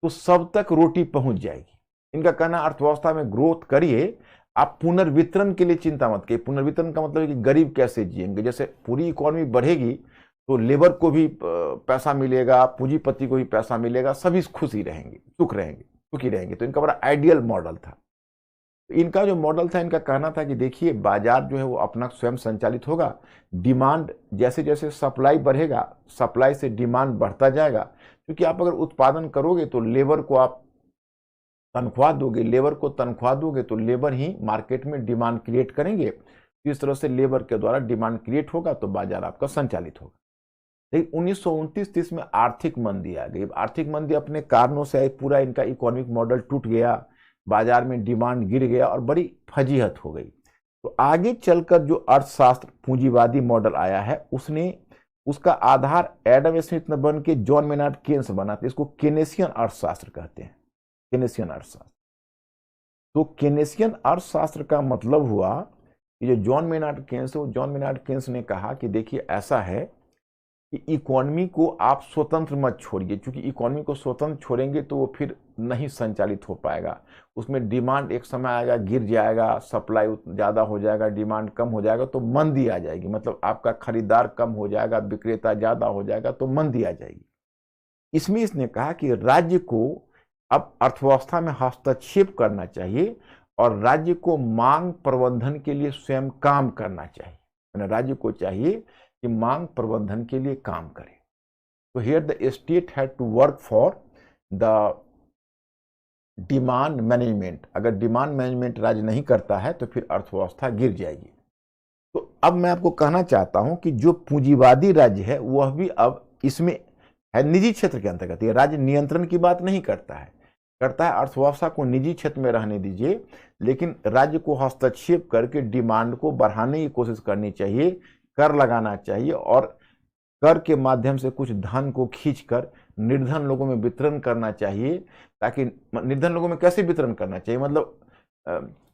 तो सब तक रोटी पहुंच जाएगी। इनका कहना अर्थव्यवस्था में ग्रोथ करिए, आप पुनर्वितरण के लिए चिंता मत करिए। पुनर्वितरण का मतलब है कि गरीब कैसे जिएंगे, जैसे पूरी इकोनॉमी बढ़ेगी तो लेबर को भी पैसा मिलेगा, पूंजीपति को भी पैसा मिलेगा, सभी खुशी रहेंगे, सुखी रहेंगे। तो इनका बड़ा आइडियल मॉडल था। इनका जो मॉडल था, इनका कहना था कि देखिए बाजार जो है वो अपना स्वयं संचालित होगा, डिमांड जैसे जैसे सप्लाई बढ़ेगा, सप्लाई से डिमांड बढ़ता जाएगा, क्योंकि आप अगर उत्पादन करोगे तो लेबर को आप तनख्वाह दोगे, लेबर को तनख्वाह दोगे तो लेबर ही मार्केट में डिमांड क्रिएट करेंगे, इस तरह से लेबर के द्वारा डिमांड क्रिएट होगा तो बाजार आपका संचालित होगा। लेकिन 1929-30 में आर्थिक मंदी आ गई। आर्थिक मंदी अपने कारणों से पूरा इनका इकोनॉमिक मॉडल टूट गया, बाजार में डिमांड गिर गया और बड़ी फजीहत हो गई। तो आगे चलकर जो अर्थशास्त्र पूंजीवादी मॉडल आया है उसने, उसका आधार एडम स्मिथ ने बन के जॉन मेनार्ड केन्स बनाते, इसको केनेसियन अर्थशास्त्र कहते हैं, केनेसियन अर्थशास्त्र। तो केनेसियन अर्थशास्त्र का मतलब हुआ कि जो जॉन मेनार्ड केन्स है, जॉन मेनार्ड केन्स ने कहा कि देखिए ऐसा है कि इकोनॉमी को आप स्वतंत्र मत छोड़िए, क्योंकि इकोनॉमी को स्वतंत्र छोड़ेंगे तो वो फिर नहीं संचालित हो पाएगा। उसमें डिमांड एक समय आएगा गिर जाएगा, सप्लाई ज़्यादा हो जाएगा, डिमांड कम हो जाएगा तो मंदी आ जाएगी, मतलब आपका खरीदार कम हो जाएगा, विक्रेता ज़्यादा हो जाएगा तो मंदी आ जाएगी। इसमें इसने कहा कि राज्य को अब अर्थव्यवस्था में हस्तक्षेप करना चाहिए और राज्य को मांग प्रबंधन के लिए स्वयं काम करना चाहिए। राज्य को चाहिए कि मांग प्रबंधन के लिए काम करे। तो here the state had to work for the demand management. अगर डिमांड मैनेजमेंट राज्य नहीं करता है तो फिर अर्थव्यवस्था गिर जाएगी। तो अब मैं आपको कहना चाहता हूं कि जो पूंजीवादी राज्य है वह भी अब इसमें है निजी क्षेत्र के अंतर्गत। ये राज्य नियंत्रण की बात नहीं करता है, करता है अर्थव्यवस्था को निजी क्षेत्र में रहने दीजिए, लेकिन राज्य को हस्तक्षेप करके डिमांड को बढ़ाने की कोशिश करनी चाहिए, कर लगाना चाहिए और कर के माध्यम से कुछ धन को खींचकर निर्धन लोगों में वितरण करना चाहिए। ताकि निर्धन लोगों में कैसे वितरण करना चाहिए, मतलब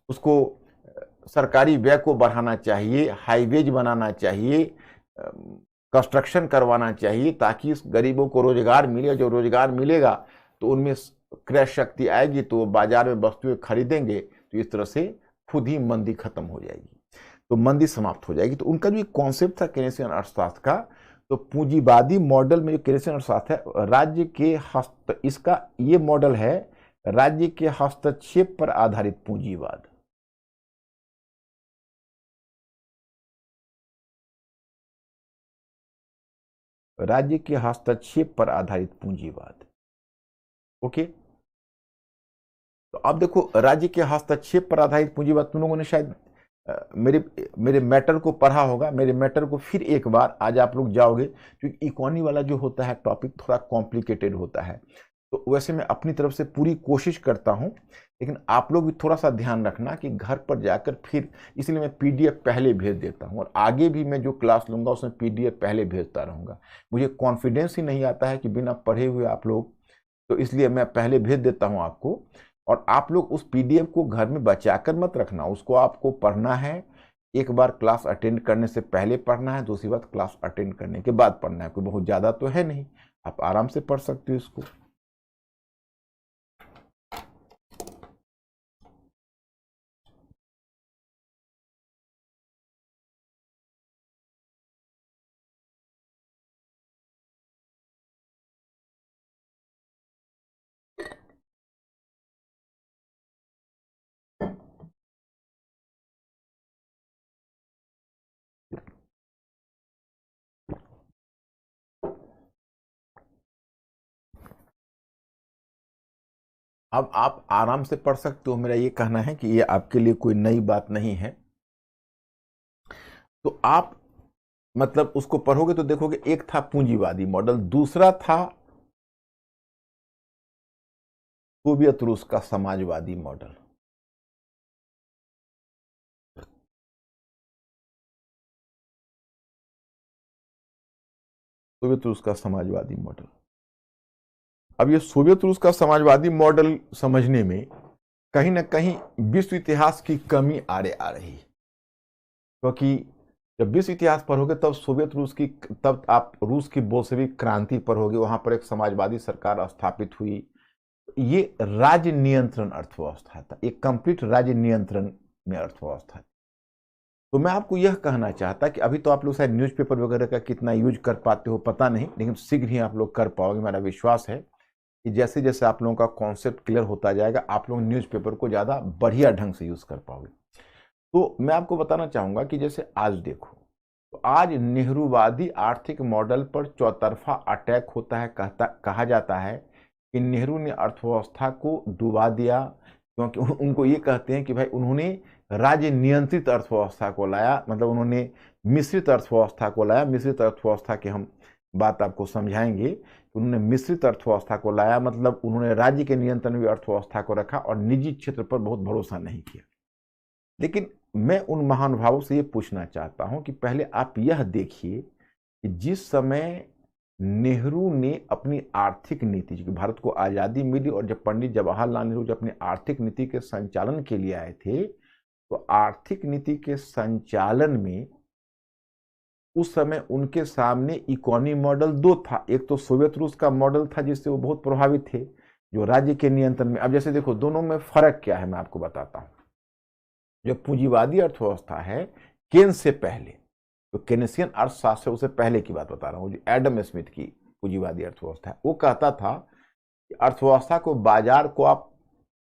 उसको सरकारी व्यय को बढ़ाना चाहिए, हाईवेज बनाना चाहिए, कंस्ट्रक्शन करवाना चाहिए, ताकि इस गरीबों को रोजगार मिले। जो रोजगार मिलेगा तो उनमें क्रय शक्ति आएगी तो बाजार में वस्तुएं खरीदेंगे, तो इस तरह से खुद ही मंदी खत्म हो जाएगी, तो मंदी समाप्त हो जाएगी। तो उनका जो कॉन्सेप्ट था केनेसियन अर्थशास्त्र का, तो पूंजीवादी मॉडल में जो केनेसियन अर्थशास्त्र है, राज्य के इसका ये मॉडल है राज्य के हस्तक्षेप पर आधारित पूंजीवाद। राज्य के हस्तक्षेप पर आधारित पूंजीवाद। ओके, तो अब देखो राज्य के हस्तक्षेप पर आधारित पूंजीवाद तुम लोगों ने शायद मेरे मेरे मैटर को पढ़ा होगा, मेरे मैटर को फिर एक बार आज आप लोग जाओगे, क्योंकि इकोनॉमी वाला जो होता है टॉपिक थोड़ा कॉम्प्लिकेटेड होता है। तो वैसे मैं अपनी तरफ से पूरी कोशिश करता हूं, लेकिन आप लोग भी थोड़ा सा ध्यान रखना कि घर पर जाकर फिर, इसलिए मैं पीडीएफ पहले भेज देता हूं, और आगे भी मैं जो क्लास लूंगा उसमें पीडीएफ पहले भेजता रहूंगा। मुझे कॉन्फिडेंस ही नहीं आता है कि बिना पढ़े हुए आप लोग, तो इसलिए मैं पहले भेज देता हूं आपको। और आप लोग उस पीडीएफ को घर में बचाकर मत रखना, उसको आपको पढ़ना है। एक बार क्लास अटेंड करने से पहले पढ़ना है, दूसरी बार क्लास अटेंड करने के बाद पढ़ना है। कोई बहुत ज़्यादा तो है नहीं, आप आराम से पढ़ सकते हो इसको। अब आप आराम से पढ़ सकते हो, मेरा ये कहना है कि ये आपके लिए कोई नई बात नहीं है। तो आप मतलब उसको पढ़ोगे तो देखोगे, एक था पूंजीवादी मॉडल, दूसरा था सोवियत रूस का समाजवादी मॉडल। सोवियत रूस का समाजवादी मॉडल। अब ये सोवियत रूस का समाजवादी मॉडल समझने में कहीं ना कहीं विश्व इतिहास की कमी आ रही है, क्योंकि जब विश्व इतिहास पढ़ोगे तब सोवियत रूस की, तब आप रूस की बोल्शेविक क्रांति पढ़ोगे, वहां पर एक समाजवादी सरकार स्थापित हुई। ये राज्य नियंत्रण अर्थव्यवस्था था, एक कंप्लीट राज्य नियंत्रण में अर्थव्यवस्था। तो मैं आपको यह कहना चाहता कि अभी तो आप लोग शायद न्यूज़पेपर वगैरह का कितना यूज कर पाते हो पता नहीं, लेकिन शीघ्र ही आप लोग कर पाओगे। मेरा विश्वास है कि जैसे जैसे आप लोगों का कॉन्सेप्ट क्लियर होता जाएगा, आप लोग न्यूज़पेपर को ज़्यादा बढ़िया ढंग से यूज कर पाओगे। तो मैं आपको बताना चाहूंगा कि जैसे आज देखो, तो आज नेहरूवादी आर्थिक मॉडल पर चौतरफा अटैक होता है। कहा जाता है कि नेहरू ने अर्थव्यवस्था को डुबा दिया, क्योंकि उनको ये कहते हैं कि भाई उन्होंने राज्य नियंत्रित अर्थव्यवस्था को लाया, मतलब उन्होंने मिश्रित अर्थव्यवस्था को लाया। मिश्रित अर्थव्यवस्था की हम बात आपको समझाएंगे कि उन्होंने मिश्रित अर्थव्यवस्था को लाया, मतलब उन्होंने राज्य के नियंत्रण में अर्थव्यवस्था को रखा और निजी क्षेत्र पर बहुत भरोसा नहीं किया। लेकिन मैं उन महानुभावों से ये पूछना चाहता हूं कि पहले आप यह देखिए कि जिस समय नेहरू ने अपनी आर्थिक नीति, भारत को आज़ादी मिली और जब पंडित जवाहरलाल नेहरू जब अपनी आर्थिक नीति के संचालन के लिए आए थे, तो आर्थिक नीति के संचालन में उस समय उनके सामने इकोनॉमी मॉडल दो था। एक तो सोवियत रूस का मॉडल था जिससे वो बहुत प्रभावित थे, जो राज्य के नियंत्रण में। अब जैसे देखो दोनों में फर्क क्या है, मैं आपको बताता हूं। जो पूंजीवादी अर्थव्यवस्था है, केन्स से पहले, तो केनेसियन अर्थशास्त्र, उससे पहले की बात बता रहा हूँ, जो एडम स्मिथ की पूंजीवादी अर्थव्यवस्था है, वो कहता था कि अर्थव्यवस्था को, बाजार को आप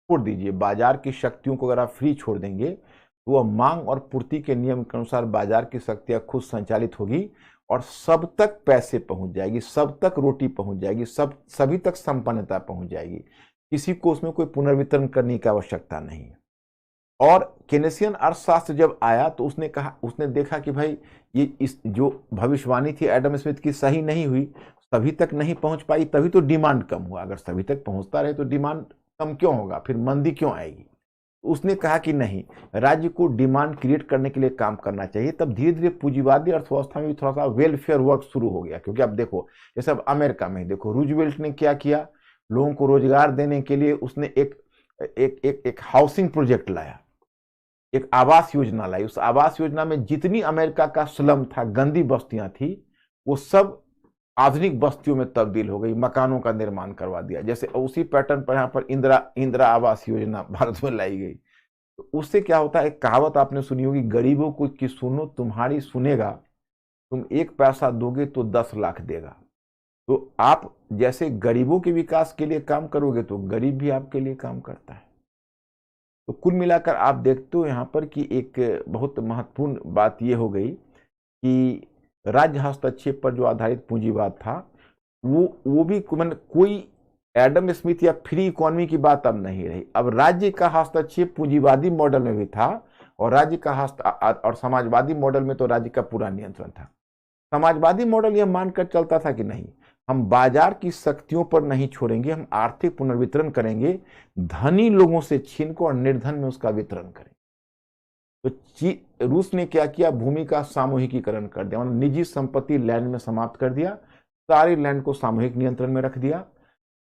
छोड़ दीजिए, बाजार की शक्तियों को अगर आप फ्री छोड़ देंगे तो वह मांग और पूर्ति के नियम के अनुसार बाजार की शक्तियां खुद संचालित होगी और सब तक पैसे पहुंच जाएगी, सब तक रोटी पहुंच जाएगी, सभी तक संपन्नता पहुंच जाएगी। किसी को उसमें कोई पुनर्वितरण करने की आवश्यकता नहीं है। और केनेसियन अर्थशास्त्र जब आया तो उसने देखा कि भाई ये इस जो भविष्यवाणी थी एडम स्मिथ की सही नहीं हुई, सभी तक नहीं पहुंच पाई, तभी तो डिमांड कम हुआ। अगर सभी तक पहुंचता रहे तो डिमांड कम क्यों होगा, फिर मंदी क्यों आएगी। उसने कहा कि नहीं, राज्य को डिमांड क्रिएट करने के लिए काम करना चाहिए। तब धीरे धीरे पूंजीवादी अर्थव्यवस्था में भी थोड़ा सा वेलफेयर वर्क शुरू हो गया। क्योंकि अब देखो, जैसे अब अमेरिका में देखो, रूजवेल्ट ने क्या किया, लोगों को रोजगार देने के लिए उसने एक हाउसिंग प्रोजेक्ट लाया, एक आवास योजना लाई। उस आवास योजना में जितनी अमेरिका का स्लम था, गंदी बस्तियां थी, वो सब आधुनिक बस्तियों में तब्दील हो गई, मकानों का निर्माण करवा दिया। जैसे उसी पैटर्न पर यहाँ पर इंदिरा आवास योजना भारत में लाई गई। तो उससे क्या होता है, एक कहावत आपने सुनी होगी, गरीबों को की सुनो तुम्हारी सुनेगा, तुम 1 पैसा दोगे तो 10 लाख देगा। तो आप जैसे गरीबों के विकास के लिए काम करोगे तो गरीब भी आपके लिए काम करता है। तो कुल मिलाकर आप देखते हो यहाँ पर कि एक बहुत महत्वपूर्ण बात यह हो गई कि राज्य हस्तक्षेप पर जो आधारित पूंजीवाद था, वो भी कोई एडम स्मिथ या फ्री इकोनॉमी की बात अब नहीं रही। अब राज्य का हस्तक्षेप पूंजीवादी मॉडल में भी था और राज्य का और समाजवादी मॉडल में तो राज्य का पूरा नियंत्रण था। समाजवादी मॉडल यह मानकर चलता था कि नहीं, हम बाजार की शक्तियों पर नहीं छोड़ेंगे, हम आर्थिक पुनर्वितरण करेंगे, धनी लोगों से छीन को और निर्धन में उसका वितरण करेंगे। तो रूस ने क्या किया, भूमि का सामूहिकीकरण कर दिया, मतलब निजी संपत्ति लैंड में समाप्त कर दिया, सारे लैंड को सामूहिक नियंत्रण में रख दिया,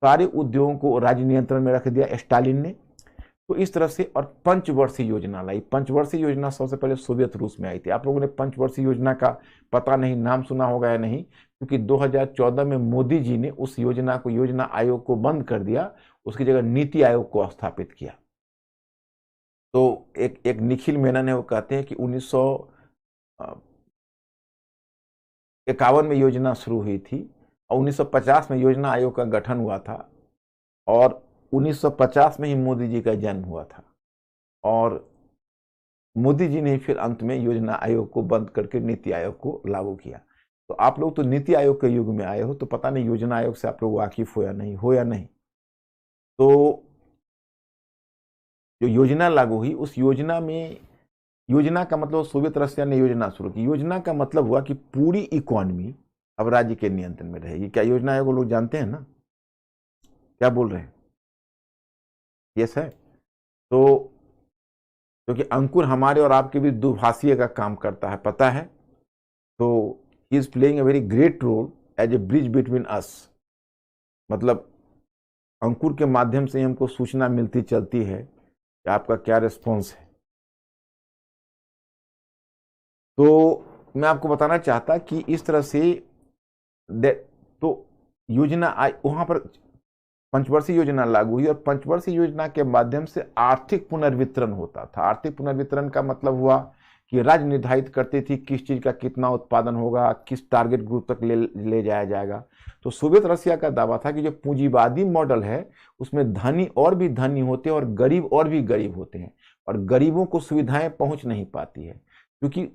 सारे उद्योगों को राज्य नियंत्रण में रख दिया स्टालिन ने। तो इस तरह से और पंचवर्षीय योजना लाई। पंचवर्षीय योजना सबसे पहले सोवियत रूस में आई थी। आप लोगों ने पंचवर्षीय योजना का पता नहीं, नाम सुना होगा या नहीं, क्योंकि 2014 में मोदी जी ने उस योजना को, योजना आयोग को बंद कर दिया, उसकी जगह नीति आयोग को स्थापित किया। तो एक निखिल मेनन है, वो कहते हैं कि 1951 में योजना शुरू हुई थी और 1950 में योजना आयोग का गठन हुआ था और 1950 में ही मोदी जी का जन्म हुआ था और मोदी जी ने फिर अंत में योजना आयोग को बंद करके नीति आयोग को लागू किया। तो आप लोग तो नीति आयोग के युग में आए हो, तो पता नहीं योजना आयोग से आप लोग वाकिफ हो या नहीं। तो जो योजना लागू हुई, उस योजना में, योजना का मतलब सोवियत रशिया ने योजना शुरू की। योजना का मतलब हुआ कि पूरी इकोनॉमी अब राज्य के नियंत्रण में रहेगी। क्या योजना आयोग लोग जानते हैं ना, क्या बोल रहे हैं? यस है। तो क्योंकि अंकुर हमारे और आपके भी दुभाषीय का काम करता है, पता है। तो he is playing a very great role as a bridge between us. मतलब अंकुर के माध्यम से हमको सूचना मिलती चलती है कि आपका क्या रिस्पॉन्स है। तो मैं आपको बताना चाहता कि इस तरह से तो योजना वहां पर पंचवर्षीय योजना लागू हुई और पंचवर्षीय योजना के माध्यम से आर्थिक पुनर्वितरण होता था। आर्थिक पुनर्वितरण का मतलब हुआ कि राज्य निर्धारित करती थी किस चीज का कितना उत्पादन होगा, किस टारगेट ग्रुप तक ले जाया जाएगा। तो सोवियत रशिया का दावा था कि जो पूंजीवादी मॉडल है उसमें धनी और भी धनी होते हैं और गरीब और भी गरीब होते हैं और गरीबों को सुविधाएं पहुंच नहीं पाती है, क्योंकि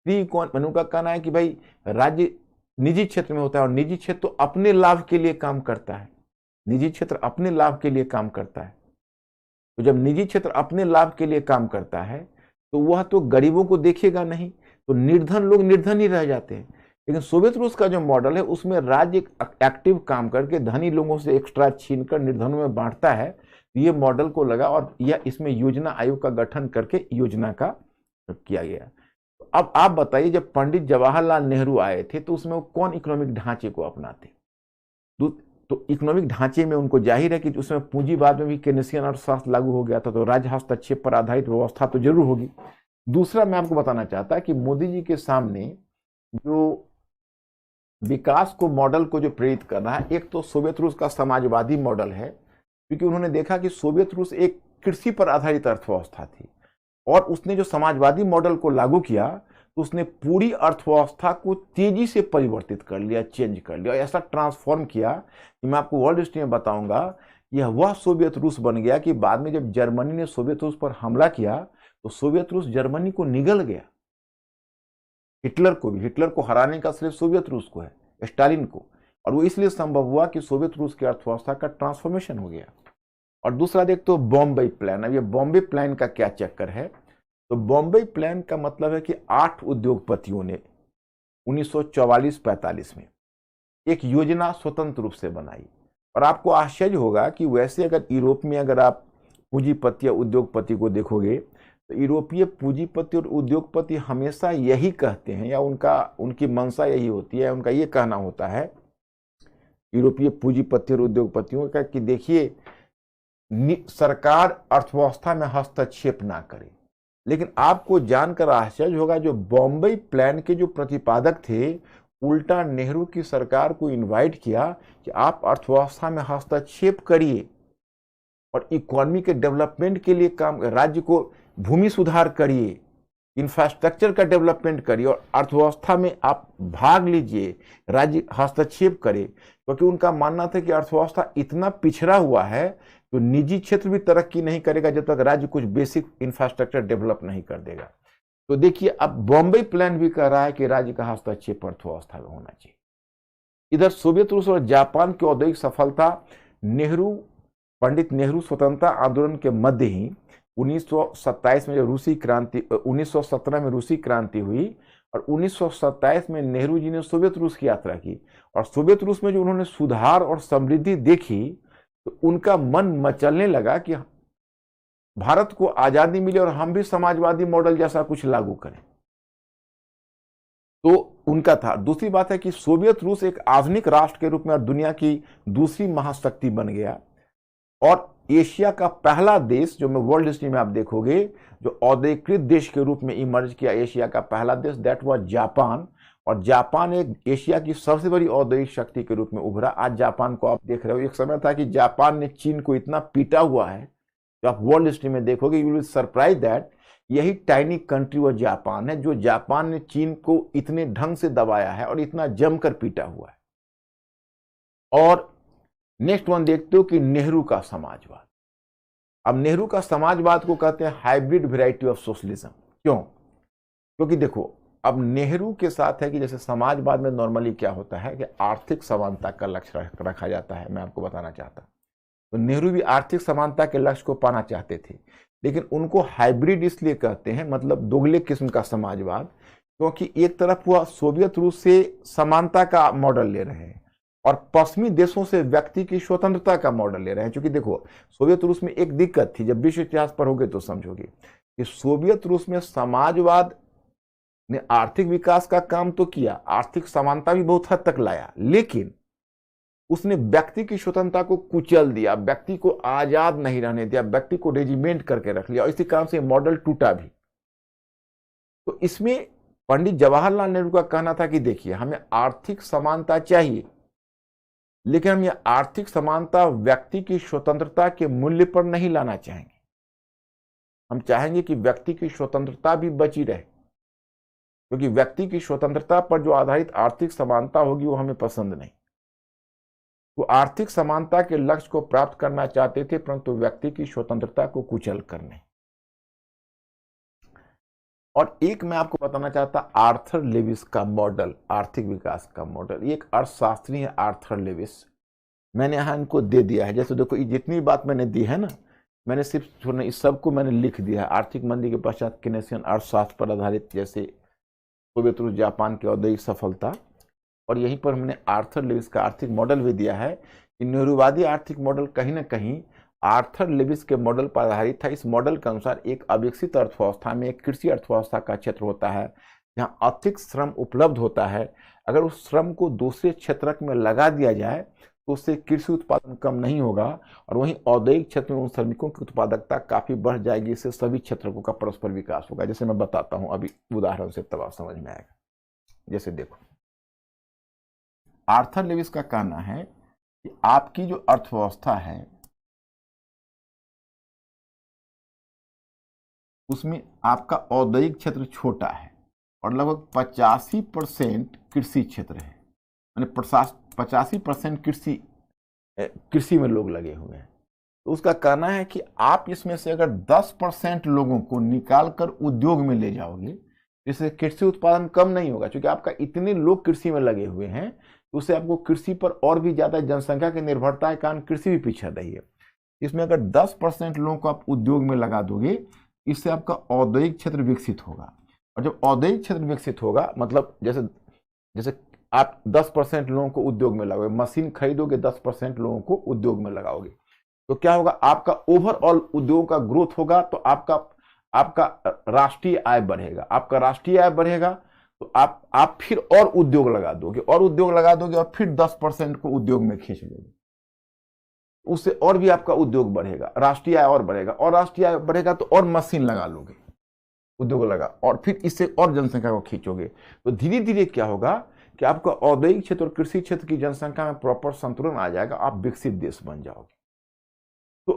मनु का कहना है कि भाई राज्य निजी क्षेत्र में होता है और निजी क्षेत्र तो अपने लाभ के लिए काम करता है। निजी क्षेत्र अपने लाभ के लिए काम करता है। तो जब निजी क्षेत्र अपने लाभ के लिए काम करता है तो वह तो गरीबों को देखेगा नहीं, तो निर्धन लोग निर्धन ही रह जाते हैं। लेकिन सोवियत रूस का जो मॉडल है उसमें राज्य एक्टिव काम करके धनी लोगों से एक्स्ट्रा छीनकर निर्धनों में बांटता है। तो ये मॉडल को लगा और यह इसमें योजना आयोग का गठन करके योजना का किया गया। तो अब आप बताइए, जब पंडित जवाहरलाल नेहरू आए थे तो उसमें वो कौन इकोनॉमिक ढांचे को अपनाते? तो इकोनॉमिक ढांचे में उनको जाहिर है कि उसमें पूंजीवाद में भी केनेसियन अर्थशास्त्र लागू हो गया था, तो राज्य हस्तक्षेप पर आधारित व्यवस्था तो जरूर होगी। दूसरा मैं आपको बताना चाहता कि मोदी जी के सामने जो विकास को मॉडल को जो प्रेरित कर रहा है, एक तो सोवियत रूस का समाजवादी मॉडल है, क्योंकि उन्होंने देखा कि सोवियत रूस एक कृषि पर आधारित अर्थव्यवस्था थी और उसने जो समाजवादी मॉडल को लागू किया तो उसने पूरी अर्थव्यवस्था को तेजी से परिवर्तित कर लिया, चेंज कर लिया और ऐसा ट्रांसफॉर्म किया कि मैं आपको वर्ल्ड हिस्ट्री में बताऊंगा। यह वह सोवियत रूस बन गया कि बाद में जब जर्मनी ने सोवियत रूस पर हमला किया तो सोवियत रूस जर्मनी को निगल गया। हिटलर को हराने का श्रेय सोवियत रूस को है, स्टालिन को, और वो इसलिए संभव हुआ कि सोवियत रूस की अर्थव्यवस्था का ट्रांसफॉर्मेशन हो गया। और दूसरा देख तो बॉम्बे प्लान। अब ये बॉम्बे प्लान का क्या चक्कर है? तो बॉम्बे प्लान का मतलब है कि 8 उद्योगपतियों ने 1944-45 में एक योजना स्वतंत्र रूप से बनाई। और आपको आश्चर्य होगा कि वैसे अगर यूरोप में अगर आप पूंजीपति या उद्योगपति को देखोगे तो यूरोपीय पूंजीपति और उद्योगपति हमेशा यही कहते हैं, या उनकी मंशा यही होती है, उनका ये कहना होता है यूरोपीय पूंजीपति और उद्योगपतियों का कि देखिए, सरकार अर्थव्यवस्था में हस्तक्षेप ना करे। लेकिन आपको जानकर आश्चर्य होगा, जो बॉम्बे प्लान के जो प्रतिपादक थे, उल्टा नेहरू की सरकार को इनवाइट किया कि आप अर्थव्यवस्था में हस्तक्षेप करिए और इकोनॉमी के डेवलपमेंट के लिए काम, राज्य को भूमि सुधार करिए, इंफ्रास्ट्रक्चर का डेवलपमेंट करिए और अर्थव्यवस्था में आप भाग लीजिए, राज्य हस्तक्षेप करे। क्योंकि उनका मानना था कि अर्थव्यवस्था इतना पिछड़ा हुआ है तो निजी क्षेत्र भी तरक्की नहीं करेगा जब तक राज्य कुछ बेसिक इंफ्रास्ट्रक्चर डेवलप नहीं कर देगा। तो देखिए, अब बॉम्बे प्लान भी कह रहा है कि राज्य का हस्तक्षेप अर्थव्यवस्था में होना चाहिए। इधर सोवियत रूस और जापान की औद्योगिक सफलता, पंडित नेहरू स्वतंत्रता आंदोलन के मध्य ही 1927 में जो रूसी क्रांति 1917 में रूसी क्रांति हुई और 1927 में नेहरू जी ने सोवियत रूस की यात्रा की और सोवियत रूस में जो उन्होंने सुधार और समृद्धि देखी तो उनका मन मचलने लगा कि भारत को आजादी मिले और हम भी समाजवादी मॉडल जैसा कुछ लागू करें। तो उनका था। दूसरी बात है कि सोवियत रूस एक आधुनिक राष्ट्र के रूप में और दुनिया की दूसरी महाशक्ति बन गया और एशिया का पहला देश, जो मैं वर्ल्ड हिस्ट्री में आप देखोगे, जो औद्योगिकृत देश के रूप में इमर्ज किया, एशिया का पहला देश, दैट वाज जापान। और जापान एक एशिया की सबसे बड़ी औद्योगिक शक्ति के रूप में उभरा। आज जापान को आप देख रहे हो। एक समय था कि जापान ने चीन को इतना पीटा हुआ है, जो आप वर्ल्ड हिस्ट्री में देखोगे, यू विल सरप्राइज दैट यही टाइनी कंट्री वो जापान है, जो जापान ने चीन को इतने ढंग से दबाया है और इतना जमकर पीटा हुआ है। और नेक्स्ट वन देखते हो कि नेहरू का समाजवाद। अब नेहरू का समाजवाद को कहते हैं हाइब्रिड वेराइटी ऑफ सोशलिज्म। क्यों? क्योंकि देखो, अब नेहरू के साथ है कि जैसे समाजवाद में नॉर्मली क्या होता है कि आर्थिक समानता का लक्ष्य रखा जाता है। मैं आपको बताना चाहता हूं, तो नेहरू भी आर्थिक समानता के लक्ष्य को पाना चाहते थे, लेकिन उनको हाइब्रिड इसलिए कहते हैं, मतलब दोगले किस्म का समाजवाद, क्योंकि एक तरफ वह सोवियत रूस से समानता का मॉडल ले रहे हैं और पश्चिमी देशों से व्यक्ति की स्वतंत्रता का मॉडल ले रहे हैं। क्योंकि देखो, सोवियत रूस में एक दिक्कत थी, जब विश्व इतिहास पढ़ोगे तो समझोगे कि सोवियत रूस में समाजवाद ने आर्थिक विकास का काम तो किया, आर्थिक समानता भी बहुत हद तक लाया, लेकिन उसने व्यक्ति की स्वतंत्रता को कुचल दिया, व्यक्ति को आजाद नहीं रहने दिया, व्यक्ति को रेजिमेंट करके रख लिया और इसी कारण से मॉडल टूटा भी। तो इसमें पंडित जवाहरलाल नेहरू का कहना था कि देखिए, हमें आर्थिक समानता चाहिए, लेकिन हम यह आर्थिक समानता व्यक्ति की स्वतंत्रता के मूल्य पर नहीं लाना चाहेंगे। हम चाहेंगे कि व्यक्ति की स्वतंत्रता भी बची रहे, क्योंकि व्यक्ति की स्वतंत्रता पर जो आधारित आर्थिक समानता होगी वो हमें पसंद नहीं। वो आर्थिक समानता के लक्ष्य को प्राप्त करना चाहते थे, परंतु व्यक्ति की स्वतंत्रता को कुचल करने। और एक मैं आपको बताना चाहता, आर्थर लेविस का मॉडल, आर्थिक विकास का मॉडल। एक अर्थशास्त्री है आर्थर लेविस, मैंने यहां इनको दे दिया है। जैसे देखो, जितनी बात मैंने दी है ना, मैंने सिर्फ इस सबको मैंने लिख दिया है। आर्थिक मंदी के पश्चात केनेसियन अर्थशास्त्र पर आधारित, जैसे सोवियत रूस, जापान की औद्योगिक सफलता, और यहीं पर हमने आर्थर लेविस का आर्थिक मॉडल भी दिया है कि नेहरूवादी आर्थिक मॉडल कहीं ना कहीं आर्थर लेविस के मॉडल पर आधारित था। इस मॉडल के अनुसार एक अविकसित अर्थव्यवस्था में एक कृषि अर्थव्यवस्था का क्षेत्र होता है, जहां अधिक श्रम उपलब्ध होता है। अगर उस श्रम को दूसरे क्षेत्र में लगा दिया जाए तो उससे कृषि उत्पादन कम नहीं होगा, और वहीं औद्योगिक क्षेत्र में उन श्रमिकों की उत्पादकता काफी बढ़ जाएगी। इससे सभी क्षेत्रों का परस्पर विकास होगा। जैसे मैं बताता हूं अभी उदाहरण से, तब आप समझ में आएगा। जैसे देखो, आर्थर लेविस का कहना है कि आपकी जो अर्थव्यवस्था है उसमें आपका औद्योगिक क्षेत्र छोटा है और लगभग 85% कृषि क्षेत्र है, यानी 85% कृषि में लोग लगे हुए हैं। तो उसका कहना है कि आप इसमें से अगर 10% लोगों को निकालकर उद्योग में ले जाओगे, इससे कृषि उत्पादन कम नहीं होगा, क्योंकि आपका इतने लोग कृषि में लगे हुए हैं, तो उससे आपको कृषि पर और भी ज्यादा जनसंख्या की निर्भरता के कारण कृषि भी पिछड़ रही है। इसमें अगर 10% लोगों को आप उद्योग में लगा दोगे, इससे आपका औद्योगिक क्षेत्र विकसित होगा। और जब औद्योगिक क्षेत्र विकसित होगा, मतलब जैसे आप 10% लोगों को उद्योग में लगाओगे, मशीन खरीदोगे, 10% लोगों को उद्योग में लगाओगे, तो क्या होगा, आपका ओवरऑल उद्योग का ग्रोथ होगा, तो आपका राष्ट्रीय आय बढ़ेगा। आपका राष्ट्रीय आय बढ़ेगा तो आप फिर और उद्योग लगा दोगे और फिर 10% को उद्योग में खींच लोगे, उससे और भी आपका उद्योग बढ़ेगा, राष्ट्रीय आय और बढ़ेगा, और राष्ट्रीय आय बढ़ेगा तो और मशीन लगा लोगे, उद्योग लगा, और फिर इससे और जनसंख्या को खींचोगे। तो धीरे धीरे क्या होगा कि आपका औद्योगिक क्षेत्र और कृषि क्षेत्र की जनसंख्या में प्रॉपर संतुलन आ जाएगा, आप विकसित देश बन जाओगे। तो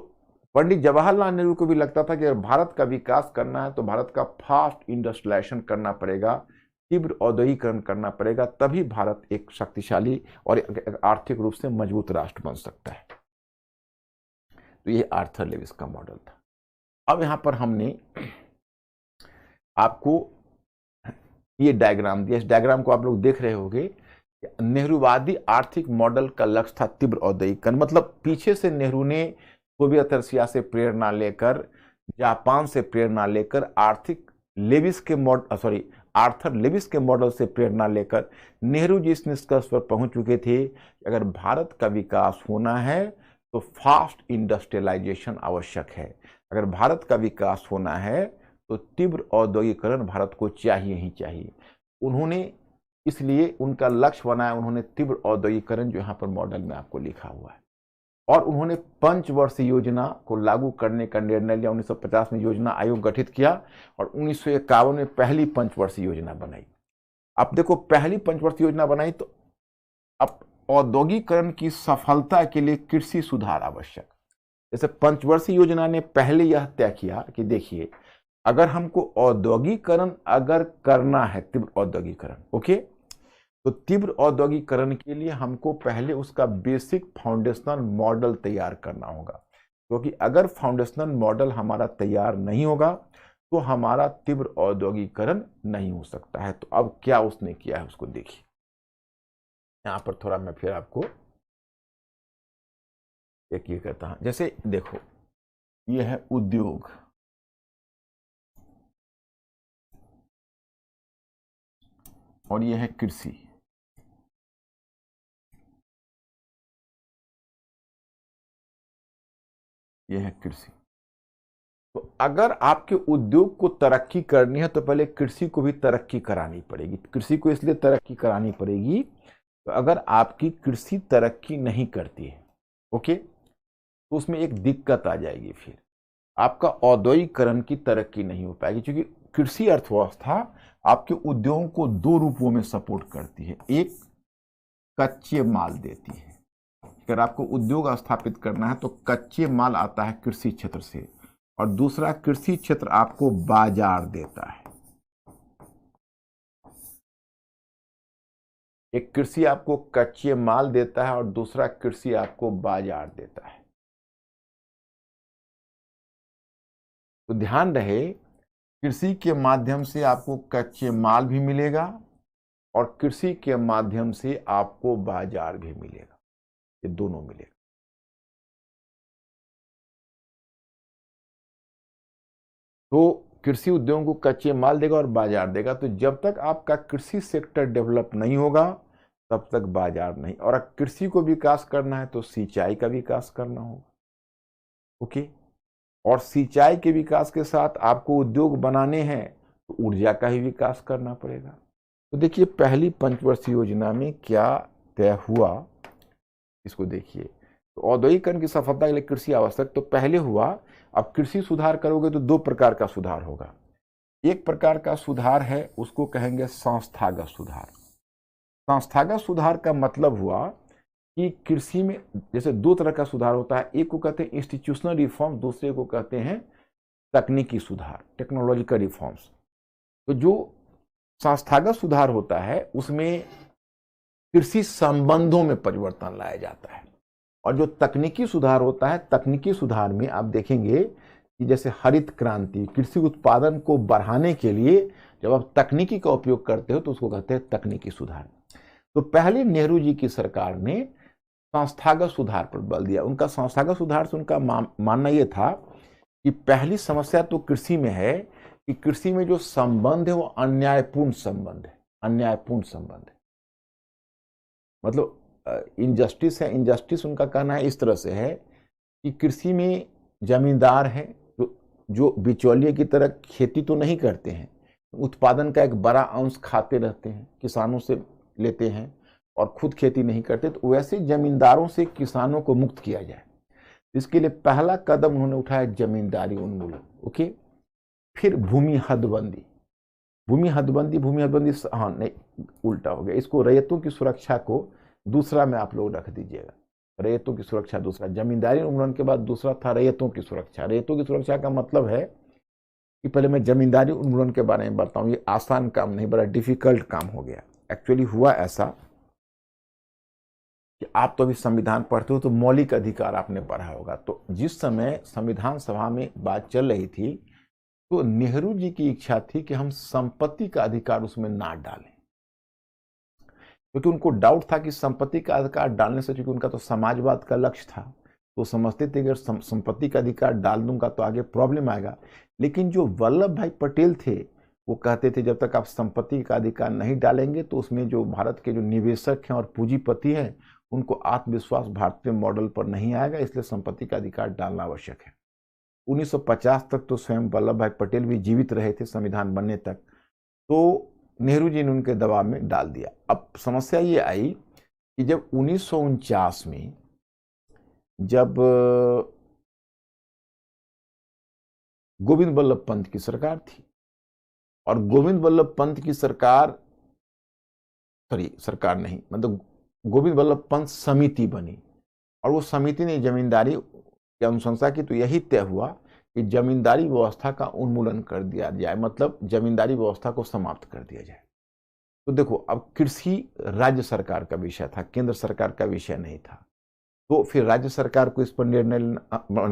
पंडित जवाहरलाल नेहरू को भी लगता था कि अगर भारत का विकास करना है तो भारत का फास्ट इंडस्ट्रियलाइजेशन करना पड़ेगा, तीव्र औद्योगिकरण करना पड़ेगा, तभी भारत एक शक्तिशाली और आर्थिक रूप से मजबूत राष्ट्र बन सकता है। तो ये आर्थर लेविस का मॉडल था। अब यहां पर हमने आपको ये डायग्राम दिया। इस डायग्राम को आप लोग देख रहे होंगे। नेहरूवादी आर्थिक मॉडल का लक्ष्य था तीव्र औद्योगिकरण, मतलब पीछे से नेहरू ने सोवियत रशिया से प्रेरणा लेकर जापान से प्रेरणा लेकर आर्थर लेविस के मॉडल से प्रेरणा लेकर नेहरू जी इस निष्कर्ष पर पहुंच चुके थे कि अगर भारत का विकास होना है तो फास्ट इंडस्ट्रियलाइजेशन आवश्यक है। अगर भारत का विकास होना है तो तीव्र औद्योगिकरण भारत को चाहिए ही चाहिए। उन्होंने इसलिए उनका लक्ष्य बनाया, उन्होंने तीव्र औद्योगिकरण जो यहाँ पर मॉडल में आपको लिखा हुआ है, और उन्होंने पंचवर्षीय योजना को लागू करने का निर्णय लिया। 1950 में योजना आयोग गठित किया और 1951 में पहली पंचवर्षीय योजना बनाई। अब देखो, पहली पंचवर्षीय योजना बनाई तो अब औद्योगिकरण की सफलता के लिए कृषि सुधार आवश्यक। जैसे पंचवर्षीय योजना ने पहले यह तय किया कि देखिए, अगर हमको औद्योगिकरण अगर करना है, तीव्र औद्योगिकरण, ओके, तो तीव्र औद्योगिकरण के लिए हमको पहले उसका बेसिक फाउंडेशनल मॉडल तैयार करना होगा, क्योंकि अगर फाउंडेशनल मॉडल हमारा तैयार नहीं होगा तो हमारा तीव्र औद्योगिकरण नहीं हो सकता है। तो अब क्या उसने किया है उसको देखिए। यहां पर थोड़ा मैं फिर आपको एक ये कहता हूं, जैसे देखो, ये है उद्योग, और ये है कृषि। यह है कृषि। तो अगर आपके उद्योग को तरक्की करनी है तो पहले कृषि को भी तरक्की करानी पड़ेगी। कृषि को इसलिए तरक्की करानी पड़ेगी तो अगर आपकी कृषि तरक्की नहीं करती है, ओके, तो उसमें एक दिक्कत आ जाएगी, फिर आपका औद्योगिकरण की तरक्की नहीं हो पाएगी। क्योंकि कृषि अर्थव्यवस्था आपके उद्योगों को दो रूपों में सपोर्ट करती है। एक, कच्चे माल देती है। अगर आपको उद्योग स्थापित करना है तो कच्चे माल आता है कृषि क्षेत्र से, और दूसरा, कृषि क्षेत्र आपको बाजार देता है। एक कृषि आपको कच्चे माल देता है और दूसरा कृषि आपको बाजार देता है। तो ध्यान रहे, कृषि के माध्यम से आपको कच्चे माल भी मिलेगा और कृषि के माध्यम से आपको बाजार भी मिलेगा, ये दोनों मिलेगा। तो कृषि उद्योग को कच्चे माल देगा और बाजार देगा। तो जब तक आपका कृषि सेक्टर डेवलप नहीं होगा तब तक बाजार नहीं। और कृषि को विकास करना है तो सिंचाई का विकास करना होगा, ओके। और सिंचाई के विकास के साथ आपको उद्योग बनाने हैं तो ऊर्जा का ही विकास करना पड़ेगा। तो देखिए, पहली पंचवर्षीय योजना में क्या तय हुआ, इसको देखिए। तो औद्योगिकरण की सफलता के लिए कृषि आवश्यक, तो पहले हुआ। अब कृषि सुधार करोगे तो दो प्रकार का सुधार होगा। एक प्रकार का सुधार है, उसको कहेंगे संस्थागत सुधार। संस्थागत सुधार का मतलब हुआ कि कृषि में जैसे दो तरह का सुधार होता है। एक को कहते हैं इंस्टीट्यूशनल रिफॉर्म, दूसरे को कहते हैं तकनीकी सुधार, टेक्नोलॉजिकल रिफॉर्म्स। तो जो संस्थागत सुधार होता है उसमें कृषि संबंधों में परिवर्तन लाया जाता है, और जो तकनीकी सुधार होता है, तकनीकी सुधार में आप देखेंगे कि जैसे हरित क्रांति, कृषि उत्पादन को बढ़ाने के लिए जब आप तकनीकी का उपयोग करते हो तो उसको कहते हैं तकनीकी सुधार। तो पहले नेहरू जी की सरकार ने संस्थागत सुधार पर बल दिया। उनका संस्थागत सुधार से उनका मानना यह था कि पहली समस्या तो कृषि में है कि कृषि में जो संबंध है वो अन्यायपूर्ण संबंध है। अन्यायपूर्ण संबंध है मतलब इनजस्टिस है। इनजस्टिस उनका कहना है इस तरह से है कि कृषि में जमींदार हैं जो बिचौलिए की तरह खेती तो नहीं करते हैं, उत्पादन का एक बड़ा अंश खाते रहते हैं, किसानों से लेते हैं और खुद खेती नहीं करते। तो वैसे जमींदारों से किसानों को मुक्त किया जाए, इसके लिए पहला कदम उन्होंने उठाया जमींदारी उन्मूलन, ओके। फिर भूमि हदबंदी। भूमि हदबंदी, हाँ नहीं, उल्टा हो गया। इसको रैयतों की सुरक्षा को दूसरा में आप लोग रख दीजिएगा। रैयतों की सुरक्षा दूसरा, जमींदारी उन्मूलन के बाद दूसरा था रैयतों की सुरक्षा। रैयतों की सुरक्षा का मतलब है कि पहले मैं जमींदारी उन्मूलन के बारे में बताऊं। ये आसान काम नहीं, बड़ा डिफिकल्ट काम हो गया। एक्चुअली हुआ ऐसा कि आप तो अभी संविधान पढ़ते हो तो मौलिक अधिकार आपने पढ़ा होगा। तो जिस समय संविधान सभा में बात चल रही थी तो नेहरू जी की इच्छा थी कि हम संपत्ति का अधिकार उसमें ना डालें, क्योंकि उनको डाउट था कि संपत्ति का अधिकार डालने से, क्योंकि उनका तो समाजवाद का लक्ष्य था, तो समझते थे अगर संपत्ति का अधिकार डाल दूंगा तो आगे प्रॉब्लम आएगा। लेकिन जो वल्लभ भाई पटेल थे वो कहते थे जब तक आप संपत्ति का अधिकार नहीं डालेंगे तो उसमें जो भारत के जो निवेशक हैं और पूंजीपति हैं उनको आत्मविश्वास भारतीय मॉडल पर नहीं आएगा, इसलिए संपत्ति का अधिकार डालना आवश्यक है। 1950 तक तो स्वयं वल्लभ भाई पटेल भी जीवित रहे थे संविधान बनने तक, तो नेहरू जी ने उनके दबाव में डाल दिया। अब समस्या ये आई कि जब 1949 में जब गोविंद बल्लभ पंत की सरकार थी और गोविंद बल्लभ पंत की सरकार नहीं, मतलब गोविंद बल्लभ पंत समिति बनी और वो समिति ने जमींदारी की अनुशंसा की, तो यही तय हुआ कि जमींदारी व्यवस्था का उन्मूलन कर दिया जाए, मतलब जमींदारी व्यवस्था को समाप्त कर दिया जाए। तो देखो, अब कृषि राज्य सरकार का विषय था, केंद्र सरकार का विषय नहीं था। तो फिर राज्य सरकार को इस पर निर्णय,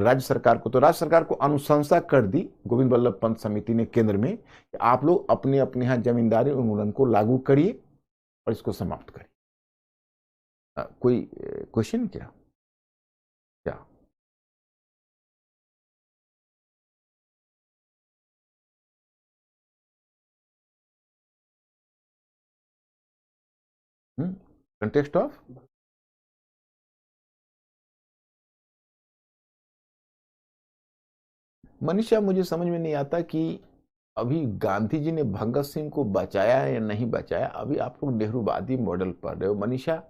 राज्य सरकार को अनुशंसा कर दी गोविंद बल्लभ पंत समिति ने केंद्र में कि आप लोग अपने अपने यहाँ जमींदारी उन्मूलन को लागू करिए और इसको समाप्त करिए। कोई क्वेश्चन क्या? कंटेक्स्ट ऑफ मनीषा, मुझे समझ में नहीं आता कि अभी गांधी जी ने भगत सिंह को बचाया या नहीं बचाया। अभी आप लोग नेहरूवादी मॉडल पढ़ रहे हो। मनीषा,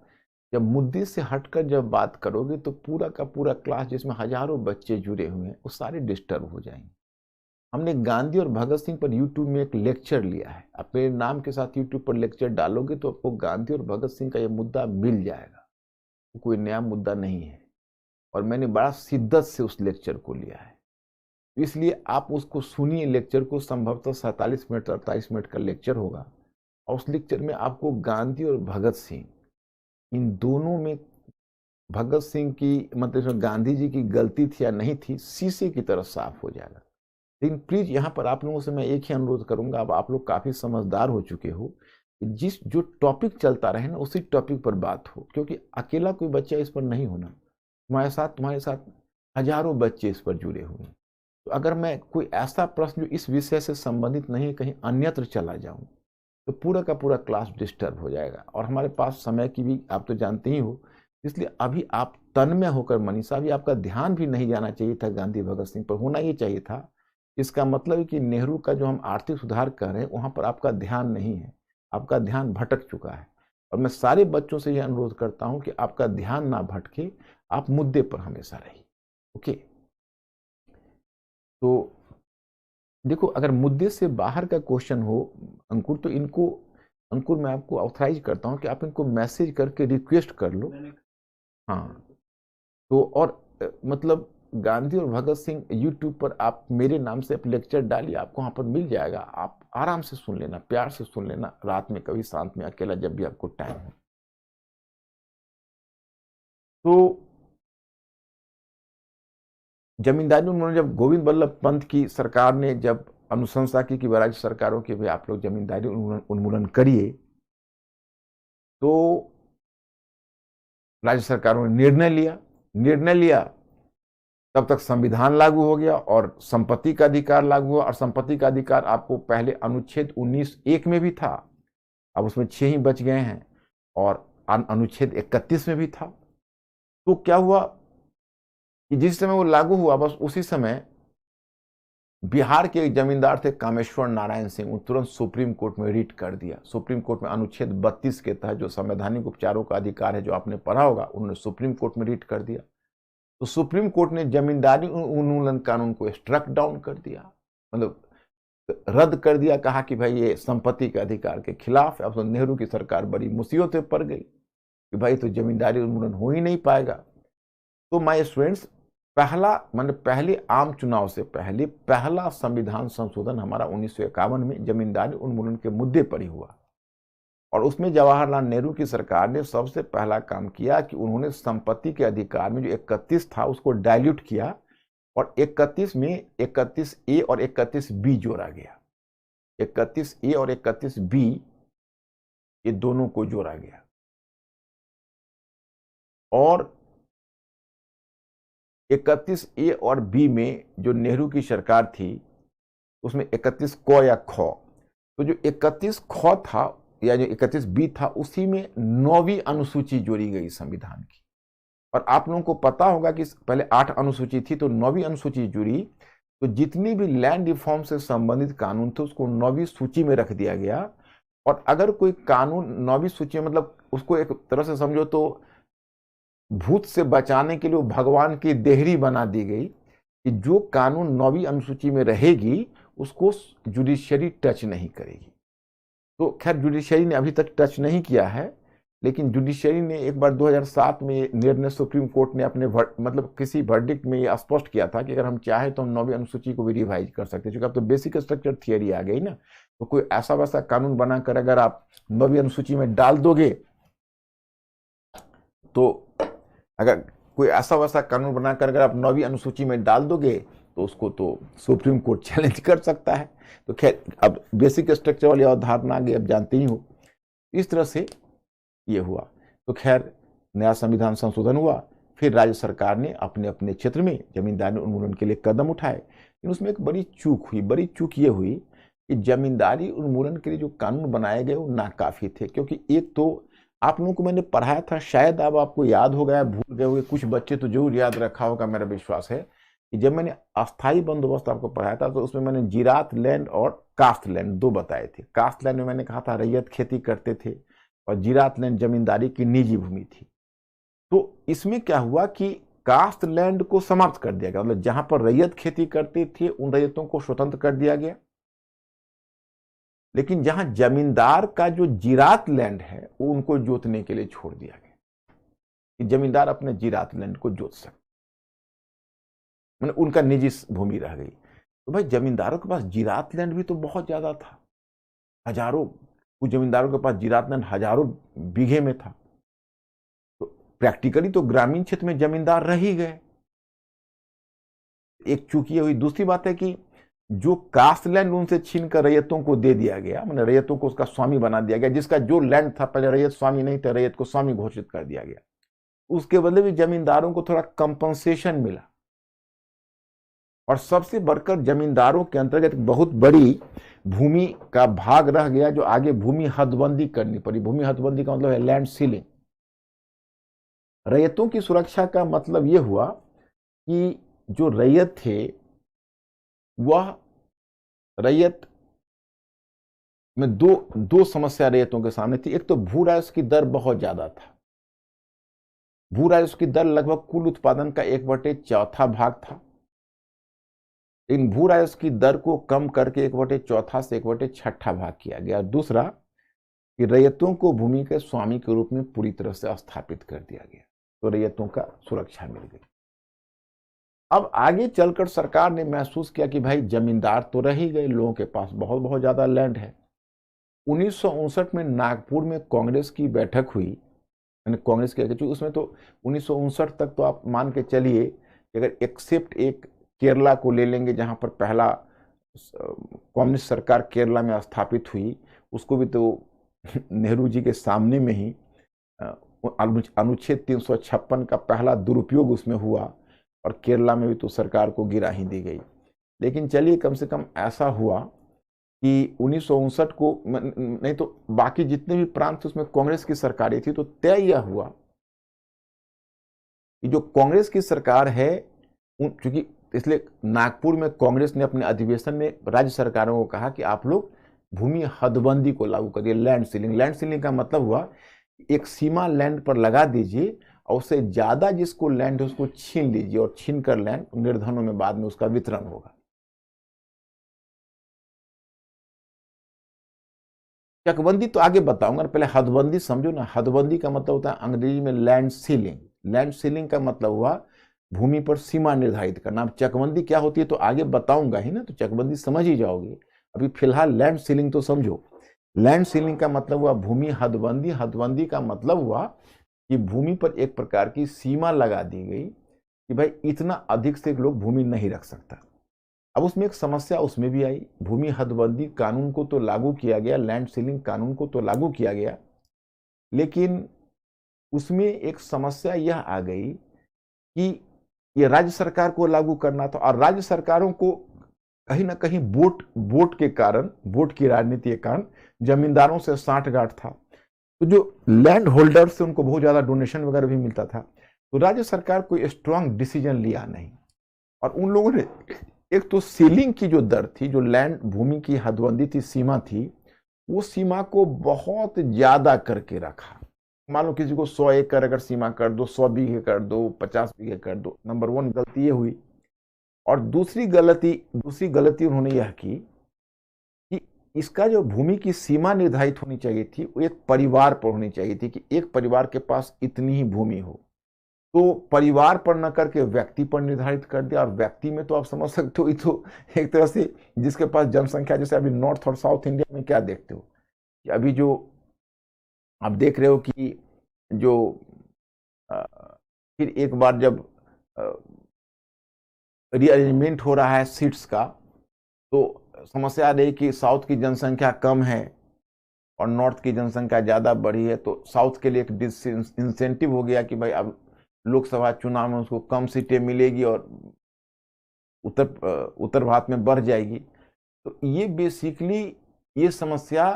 जब मुद्दे से हटकर जब बात करोगे तो पूरा का पूरा क्लास जिसमें हजारों बच्चे जुड़े हुए हैं वो सारे डिस्टर्ब हो जाएंगे। हमने गांधी और भगत सिंह पर यूट्यूब में एक लेक्चर लिया है। आप मेरे नाम के साथ यूट्यूब पर लेक्चर डालोगे तो आपको गांधी और भगत सिंह का यह मुद्दा मिल जाएगा। तो कोई नया मुद्दा नहीं है और मैंने बड़ा शिद्दत से उस लेक्चर को लिया है, इसलिए आप उसको सुनिए। लेक्चर को संभवतः 47 मिनट 48 मिनट का लेक्चर होगा और उस लेक्चर में आपको गांधी और भगत सिंह, इन दोनों में भगत सिंह की मतलब गांधी जी की गलती थी या नहीं थी, शीशे की तरह साफ हो जाएगा। लेकिन प्लीज यहाँ पर आप लोगों से मैं एक ही अनुरोध करूंगा, अब आप लोग काफी समझदार हो चुके हो, जिस जो टॉपिक चलता रहे ना उसी टॉपिक पर बात हो, क्योंकि अकेला कोई बच्चा इस पर नहीं होना। तुम्हारे साथ हजारों बच्चे इस पर जुड़े हुए हैं। तो अगर मैं कोई ऐसा प्रश्न जो इस विषय से संबंधित नहीं है कहीं अन्यत्र चला जाऊं तो पूरा का पूरा क्लास डिस्टर्ब हो जाएगा और हमारे पास समय की भी आप तो जानते ही हो। इसलिए अभी आप तन्मय होकर, मनीषा, अभी आपका ध्यान भी नहीं जाना चाहिए था गांधी भगत सिंह पर, होना ही चाहिए था। इसका मतलब है कि नेहरू का जो हम आर्थिक सुधार कर रहे हैं वहां पर आपका ध्यान नहीं है, आपका ध्यान भटक चुका है। और मैं सारे बच्चों से यह अनुरोध करता हूं कि आपका ध्यान ना भटके, आप मुद्दे पर हमेशा रहिए। ओके, तो देखो, अगर मुद्दे से बाहर का क्वेश्चन हो अंकुर, तो इनको, अंकुर, मैं आपको ऑथराइज करता हूं कि आप इनको मैसेज करके रिक्वेस्ट कर लो। हाँ, तो और मतलब गांधी और भगत सिंह यूट्यूब पर आप मेरे नाम से लेक्चर डालिए, आपको वहां पर मिल जाएगा। आप आराम से सुन लेना, प्यार से सुन लेना, रात में कभी शांत में अकेला जब भी आपको टाइम हो। तो जमींदारी उन्होंने, जब गोविंद बल्लभ पंत की सरकार ने जब अनुशंसा की कि राज्य सरकारों के भी आप लोग जमींदारी उन्मूलन करिए, तो राज्य सरकारों ने निर्णय लिया। तब तक संविधान लागू हो गया और संपत्ति का अधिकार लागू हुआ। और संपत्ति का अधिकार आपको पहले अनुच्छेद 19(1) में भी था, अब उसमें 6 ही बच गए हैं, और अनुच्छेद 31 में भी था। तो क्या हुआ कि जिस समय वो लागू हुआ बस उसी समय बिहार के एक जमींदार थे कामेश्वर नारायण सिंह, तुरंत सुप्रीम कोर्ट में रिट कर दिया। सुप्रीम कोर्ट में अनुच्छेद 32 के तहत जो संवैधानिक उपचारों का अधिकार है, जो आपने पढ़ा होगा, उन्होंने सुप्रीम कोर्ट में रिट कर दिया। तो सुप्रीम कोर्ट ने जमींदारी उन्मूलन कानून को स्ट्रक डाउन कर दिया, मतलब रद्द कर दिया। कहा कि भाई ये संपत्ति के अधिकार के खिलाफ है। अब तो नेहरू की सरकार बड़ी मुसीबत में पड़ गई कि भाई तो जमींदारी उन्मूलन हो ही नहीं पाएगा। तो माय स्टूडेंट्स, पहले आम चुनाव से पहले पहला संविधान संशोधन हमारा 1951 में जमींदारी उन्मूलन के मुद्दे पर ही हुआ, और उसमें जवाहरलाल नेहरू की सरकार ने सबसे पहला काम किया कि उन्होंने संपत्ति के अधिकार में जो 31 था उसको डाइल्यूट किया, और 31 में 31A और 31B जोड़ा गया। 31A और 31B, ये दोनों को जोड़ा गया। और 31A और बी में जो नेहरू की सरकार थी उसमें 31 क या ख, तो जो 31 ख था या जो 31 बी था उसी में 9वीं अनुसूची जोड़ी गई संविधान की। और आप लोगों को पता होगा कि पहले 8 अनुसूची थी, तो 9वीं अनुसूची जुड़ी, तो जितनी भी लैंड रिफॉर्म से संबंधित कानून थे उसको 9वीं सूची में रख दिया गया। और अगर कोई कानून 9वीं सूची में, मतलब उसको एक तरह से समझो तो भूत से बचाने के लिए भगवान की देहरी बना दी गई कि जो कानून 9वीं अनुसूची में रहेगी उसको जुडिशियरी टच नहीं करेगी। तो खैर जुडिशियरी ने अभी तक टच नहीं किया है, लेकिन जुडिशियरी ने एक बार 2007 में निर्णय सुप्रीम कोर्ट ने अपने मतलब किसी वर्डिक्ट में ये स्पष्ट किया था कि अगर हम चाहें तो हम 9वीं अनुसूची को भी रिवाइज कर सकते हैं, क्योंकि अब तो बेसिक स्ट्रक्चर थियरी आ गई ना। तो कोई ऐसा वैसा कानून बनाकर अगर आप 9वीं अनुसूची में डाल दोगे, तो अगर कोई ऐसा वैसा कानून बनाकर अगर आप 9वीं अनुसूची में डाल दोगे तो उसको तो सुप्रीम कोर्ट चैलेंज कर सकता है। तो खैर अब बेसिक स्ट्रक्चर वाली अवधारणा आ गई, अब जानते ही हो। इस तरह से ये हुआ। तो खैर नया संविधान संशोधन हुआ, फिर राज्य सरकार ने अपने अपने क्षेत्र में जमींदारी उन्मूलन के लिए कदम उठाए। लेकिन उसमें एक बड़ी चूक हुई। बड़ी चूक ये हुई कि जमींदारी उन्मूलन के लिए जो कानून बनाए गए वो नाकाफी थे। क्योंकि एक तो आप लोगों को मैंने पढ़ाया था, शायद अब आपको याद हो गया, भूल गए होंगे, कुछ बच्चे तो जरूर याद रखा होगा, मेरा विश्वास है कि जब मैंने अस्थाई बंदोबस्त आपको पढ़ाया था तो उसमें मैंने जीरात लैंड और कास्ट लैंड दो बताए थे। कास्ट लैंड में मैंने कहा था रैयत खेती करते थे और जीरात लैंड जमींदारी की निजी भूमि थी। तो इसमें क्या हुआ कि कास्ट लैंड को समाप्त कर दिया गया, मतलब जहां पर रैयत खेती करते थे उन रैयतों को स्वतंत्र कर दिया गया। लेकिन जहां जमींदार का जो जीरात लैंड है वो उनको जोतने के लिए छोड़ दिया गया कि जमींदार अपने जीरात लैंड को जोत सकते, मतलब उनका निजी भूमि रह गई। तो भाई जमींदारों के पास जीरात लैंड भी तो बहुत ज्यादा था, हजारों, कुछ जमींदारों के पास जीरात लैंड हजारों बीघे में था। तो प्रैक्टिकली तो ग्रामीण क्षेत्र में जमींदार रह ही गए। एक चूक ये हुई। दूसरी बात है कि जो कास्ट लैंड उनसे छीन कर रैयतों को दे दिया गया, मतलब रैयतों को उसका स्वामी बना दिया गया। जिसका जो लैंड था, पहले रैयत स्वामी नहीं थे, रैयत को स्वामी घोषित कर दिया गया। उसके बदले भी जमींदारों को थोड़ा कंपनसेशन मिला। और सबसे बढ़कर जमींदारों के अंतर्गत बहुत बड़ी भूमि का भाग रह गया जो आगे भूमि हदबंदी करनी पड़ी। भूमि हदबंदी का मतलब है लैंड सीलिंग। रैयतों की सुरक्षा का मतलब यह हुआ कि जो रैयत थे वह रैयत में दो समस्या रैयतों के सामने थी। एक तो भू राजस्व की दर बहुत ज्यादा था। भू राजस्व की दर लगभग कुल उत्पादन का 1/4 भाग था। इन भू राजस्व की दर को कम करके 1/4 से 1/6 भाग किया गया। दूसरा कि रैयतों को भूमि के स्वामी के रूप में पूरी तरह से स्थापित कर दिया गया, तो रैयतों का सुरक्षा मिल गई। अब आगे चलकर सरकार ने महसूस किया कि भाई जमींदार तो रह ही गए, लोगों के पास बहुत बहुत ज्यादा लैंड है। 1959 में नागपुर में कांग्रेस की बैठक हुई, यानी कांग्रेस के, उसमें तो 1959 तक तो आप मान के चलिए कि अगर एक्सेप्ट एक केरला को ले लेंगे जहां पर पहला कम्युनिस्ट सरकार केरला में स्थापित हुई, उसको भी तो नेहरू जी के सामने में ही अनुच्छेद 356 का पहला दुरुपयोग उसमें हुआ और केरला में भी तो सरकार को गिरा ही दी गई। लेकिन चलिए कम से कम ऐसा हुआ कि 1959 को, नहीं तो बाकी जितने भी प्रांत थे उसमें कांग्रेस की सरकारें थी। तो तय यह हुआ कि जो कांग्रेस की सरकार है, क्योंकि इसलिए नागपुर में कांग्रेस ने अपने अधिवेशन में राज्य सरकारों को कहा कि आप लोग भूमि हदबंदी को लागू करिए, लैंड सीलिंग। लैंड सीलिंग का मतलब हुआ एक सीमा लैंड पर लगा दीजिए और उससे ज्यादा जिसको लैंड है उसको छीन लीजिए और छीन कर लैंड निर्धनों में बाद में उसका वितरण होगा। चकबंदी तो आगे बताऊंगा, पहले हदबंदी समझो ना। हदबंदी का मतलब होता है अंग्रेजी में लैंड सीलिंग। लैंड सीलिंग का मतलब हुआ भूमि पर सीमा निर्धारित करना। अब चकबंदी क्या होती है तो आगे बताऊंगा ही ना, तो चकबंदी समझ ही जाओगे। अभी फिलहाल लैंड सीलिंग तो समझो। लैंड सीलिंग का मतलब हुआ भूमि हदबंदी। हदबंदी का मतलब हुआ कि भूमि पर एक प्रकार की सीमा लगा दी गई कि भाई इतना अधिक से लोग भूमि नहीं रख सकता। अब उसमें एक समस्या उसमें भी आई। भूमि हदबंदी कानून को तो लागू किया गया, लैंड सीलिंग कानून को तो लागू किया गया, लेकिन उसमें एक समस्या यह आ गई कि ये राज्य सरकार को लागू करना था, और राज्य सरकारों को कहीं ना कहीं वोट के कारण, वोट की राजनीति के कारण जमींदारों से साठगांठ था। तो जो लैंड होल्डर्स थे उनको बहुत ज्यादा डोनेशन वगैरह भी मिलता था। तो राज्य सरकार कोई स्ट्रांग डिसीजन लिया नहीं, और उन लोगों ने एक तो सीलिंग की जो दर थी, जो लैंड भूमि की हदबंदी थी, सीमा थी, वो सीमा को बहुत ज्यादा करके रखा। मान लो किसी को 100 एकड़ अगर सीमा कर दो, 100 बीघे कर दो, 50 बीघे कर दो। नंबर 1 गलती ये हुई। और दूसरी गलती उन्होंने यह की कि इसका जो भूमि की सीमा निर्धारित होनी चाहिए थी, वो एक परिवार पर होनी चाहिए थी कि एक परिवार के पास इतनी ही भूमि हो। तो परिवार पर न करके व्यक्ति पर निर्धारित कर दिया। और व्यक्ति में तो आप समझ सकते हो, ये तो एक तरह से जिसके पास जनसंख्या, जैसे अभी नॉर्थ और साउथ इंडिया में क्या देखते हो कि अभी जो आप देख रहे हो कि जो फिर एक बार जब रीअरेंजमेंट हो रहा है सीट्स का, तो समस्या आ रही कि साउथ की जनसंख्या कम है और नॉर्थ की जनसंख्या ज़्यादा बढ़ी है। तो साउथ के लिए एक इंसेंटिव हो गया कि भाई अब लोकसभा चुनाव में उसको कम सीटें मिलेगी और उत्तर भारत में बढ़ जाएगी। तो ये बेसिकली ये समस्या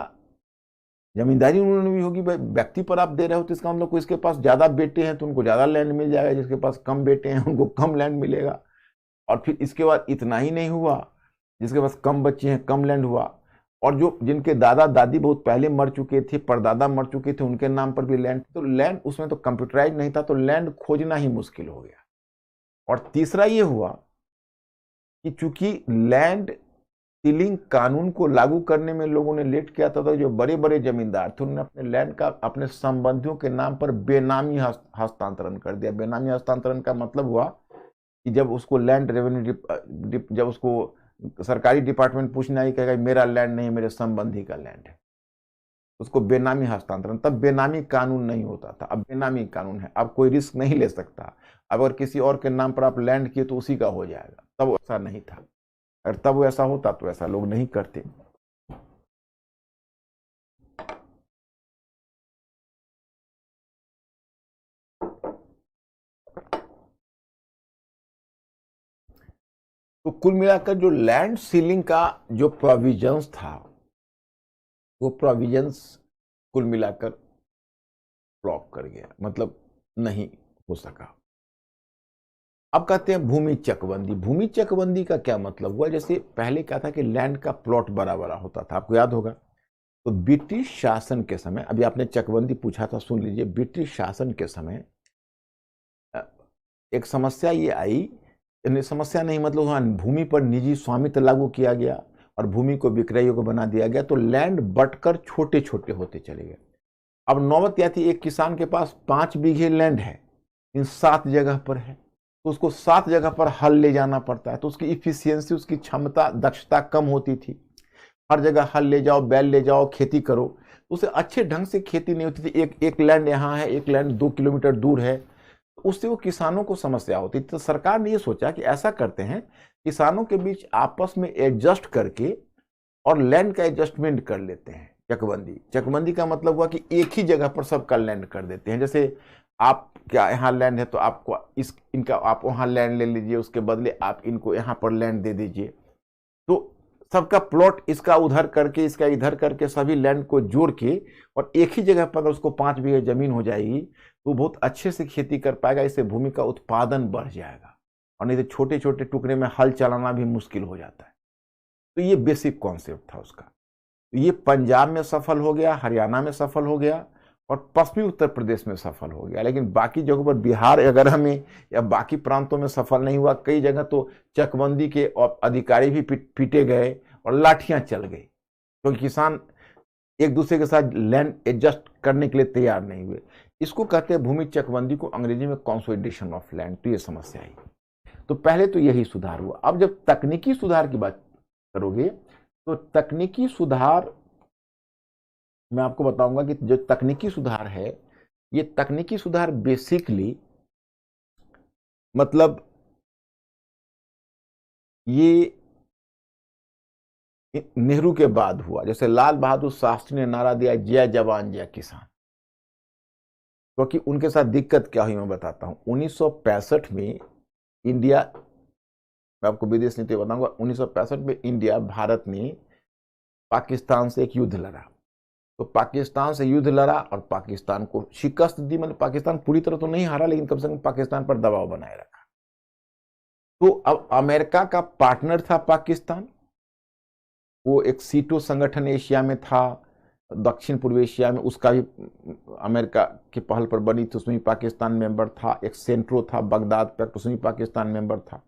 जमींदारी उन्होंने भी होगी। भाई व्यक्ति पर आप दे रहे हो तो इसका मतलब कोई, इसके पास ज़्यादा बेटे हैं तो उनको ज़्यादा लैंड मिल जाएगा, जिसके पास कम बेटे हैं उनको कम लैंड मिलेगा। और फिर इसके बाद इतना ही नहीं हुआ, जिसके पास कम बच्चे हैं कम लैंड हुआ, और जो जिनके दादा दादी बहुत पहले मर चुके थे, परदादा मर चुके थे, उनके नाम पर भी लैंड, तो लैंड उसमें तो कंप्यूटराइज नहीं था, तो लैंड खोजना ही मुश्किल हो गया। और तीसरा ये हुआ कि चूंकि लैंड सीलिंग कानून को लागू करने में लोगों ने लेट किया था, तो जो बड़े बड़े जमींदार थे उन्होंने अपने लैंड का अपने संबंधियों के नाम पर बेनामी हस्तांतरण कर दिया। बेनामी हस्तांतरण का मतलब हुआ कि जब उसको लैंड रेवेन्यू जब उसको सरकारी डिपार्टमेंट पूछना ही कहेगा मेरा लैंड नहीं, मेरे संबंधी का लैंड है, उसको बेनामी हस्तांतरण। तब बेनामी कानून नहीं होता था, अब बेनामी कानून है। अब कोई रिस्क नहीं ले सकता, अगर किसी और के नाम पर आप लैंड किए तो उसी का हो जाएगा। तब ऐसा नहीं था, अगर तब ऐसा होता तो ऐसा लोग नहीं करते। तो कुल मिलाकर जो लैंड सीलिंग का जो प्रोविजंस था, वो प्रोविजंस कुल मिलाकर फ्लॉप कर गया, मतलब नहीं हो सका। अब कहते हैं भूमि चकबंदी। भूमि चकबंदी का क्या मतलब हुआ? जैसे पहले क्या था कि लैंड का प्लॉट बड़ा बड़ा होता था, आपको याद होगा। तो ब्रिटिश शासन के समय, अभी आपने चकबंदी पूछा था, सुन लीजिए। ब्रिटिश शासन के समय एक समस्या ये आई, समस्या नहीं मतलब वहां भूमि पर निजी स्वामित्व लागू किया गया और भूमि को विक्रय योग्य बना दिया गया, तो लैंड बटकर छोटे छोटे होते चले गए। अब नौबत क्या थी, एक किसान के पास 5 बीघे लैंड है, इन 7 जगह पर है, तो उसको 7 जगह पर हल ले जाना पड़ता है, तो उसकी इफिशियंसी, उसकी क्षमता, दक्षता कम होती थी। हर जगह हल ले जाओ, बैल ले जाओ, खेती करो, उसे अच्छे ढंग से खेती नहीं होती थी। एक लैंड यहाँ है, एक लैंड 2 किलोमीटर दूर है, उससे वो किसानों को समस्या होती। तो सरकार ने ये सोचा कि ऐसा करते हैं, किसानों के बीच आपस में एडजस्ट करके और लैंड का एडजस्टमेंट कर लेते हैं। चकबंदी का मतलब हुआ कि एक ही जगह पर सबका लैंड कर देते हैं। जैसे आप क्या यहाँ लैंड है तो आपको इनका आप वहाँ लैंड ले लीजिए, उसके बदले आप इनको यहाँ पर लैंड दे दीजिए। तो सबका प्लॉट इसका उधर करके, इसका इधर करके, सभी लैंड को जोड़ के और एक ही जगह पर अगर उसको 5 बीघे जमीन हो जाएगी तो बहुत अच्छे से खेती कर पाएगा। इससे भूमि का उत्पादन बढ़ जाएगा, और नहीं तो छोटे छोटे टुकड़े में हल चलाना भी मुश्किल हो जाता है। तो ये बेसिक कॉन्सेप्ट था उसका। तो ये पंजाब में सफल हो गया, हरियाणा में सफल हो गया और पश्चिमी उत्तर प्रदेश में सफल हो गया। लेकिन बाकी जगहों पर, बिहार अगर हमें या बाकी प्रांतों में सफल नहीं हुआ। कई जगह तो चकबंदी के अधिकारी भी पीटे गए और लाठियां चल गई, क्योंकि किसान एक दूसरे के साथ लैंड एडजस्ट करने के लिए तैयार नहीं हुए। इसको कहते हैं भूमि चकबंदी को अंग्रेजी में कंसोलिडेशन ऑफ लैंड। तो ये समस्या आई। तो पहले तो यही सुधार हुआ। अब जब तकनीकी सुधार की बात करोगे तो तकनीकी सुधार मैं आपको बताऊंगा कि जो तकनीकी सुधार है, ये तकनीकी सुधार बेसिकली मतलब ये नेहरू के बाद हुआ। जैसे लाल बहादुर शास्त्री ने नारा दिया, जय जवान जय किसान। क्योंकि उनके साथ दिक्कत क्या हुई मैं बताता हूं। 1965 में इंडिया, मैं आपको विदेश नीति बताऊंगा, 1965 में इंडिया भारत ने पाकिस्तान से एक युद्ध लड़ा। तो पाकिस्तान से युद्ध लड़ा और पाकिस्तान को शिकस्त दी, मतलब पाकिस्तान पूरी तरह तो नहीं हारा, लेकिन कम से कम पाकिस्तान पर दबाव बनाए रखा। तो अब अमेरिका का पार्टनर था पाकिस्तान, वो एक सीटो संगठन एशिया में था, दक्षिण पूर्व एशिया में, उसका भी अमेरिका की पहल पर बनी थी, उसमें भी पाकिस्तान मेंबर था। एक सेंट्रो था बगदाद पैक्ट, उसमें भी पाकिस्तान मेंबर था।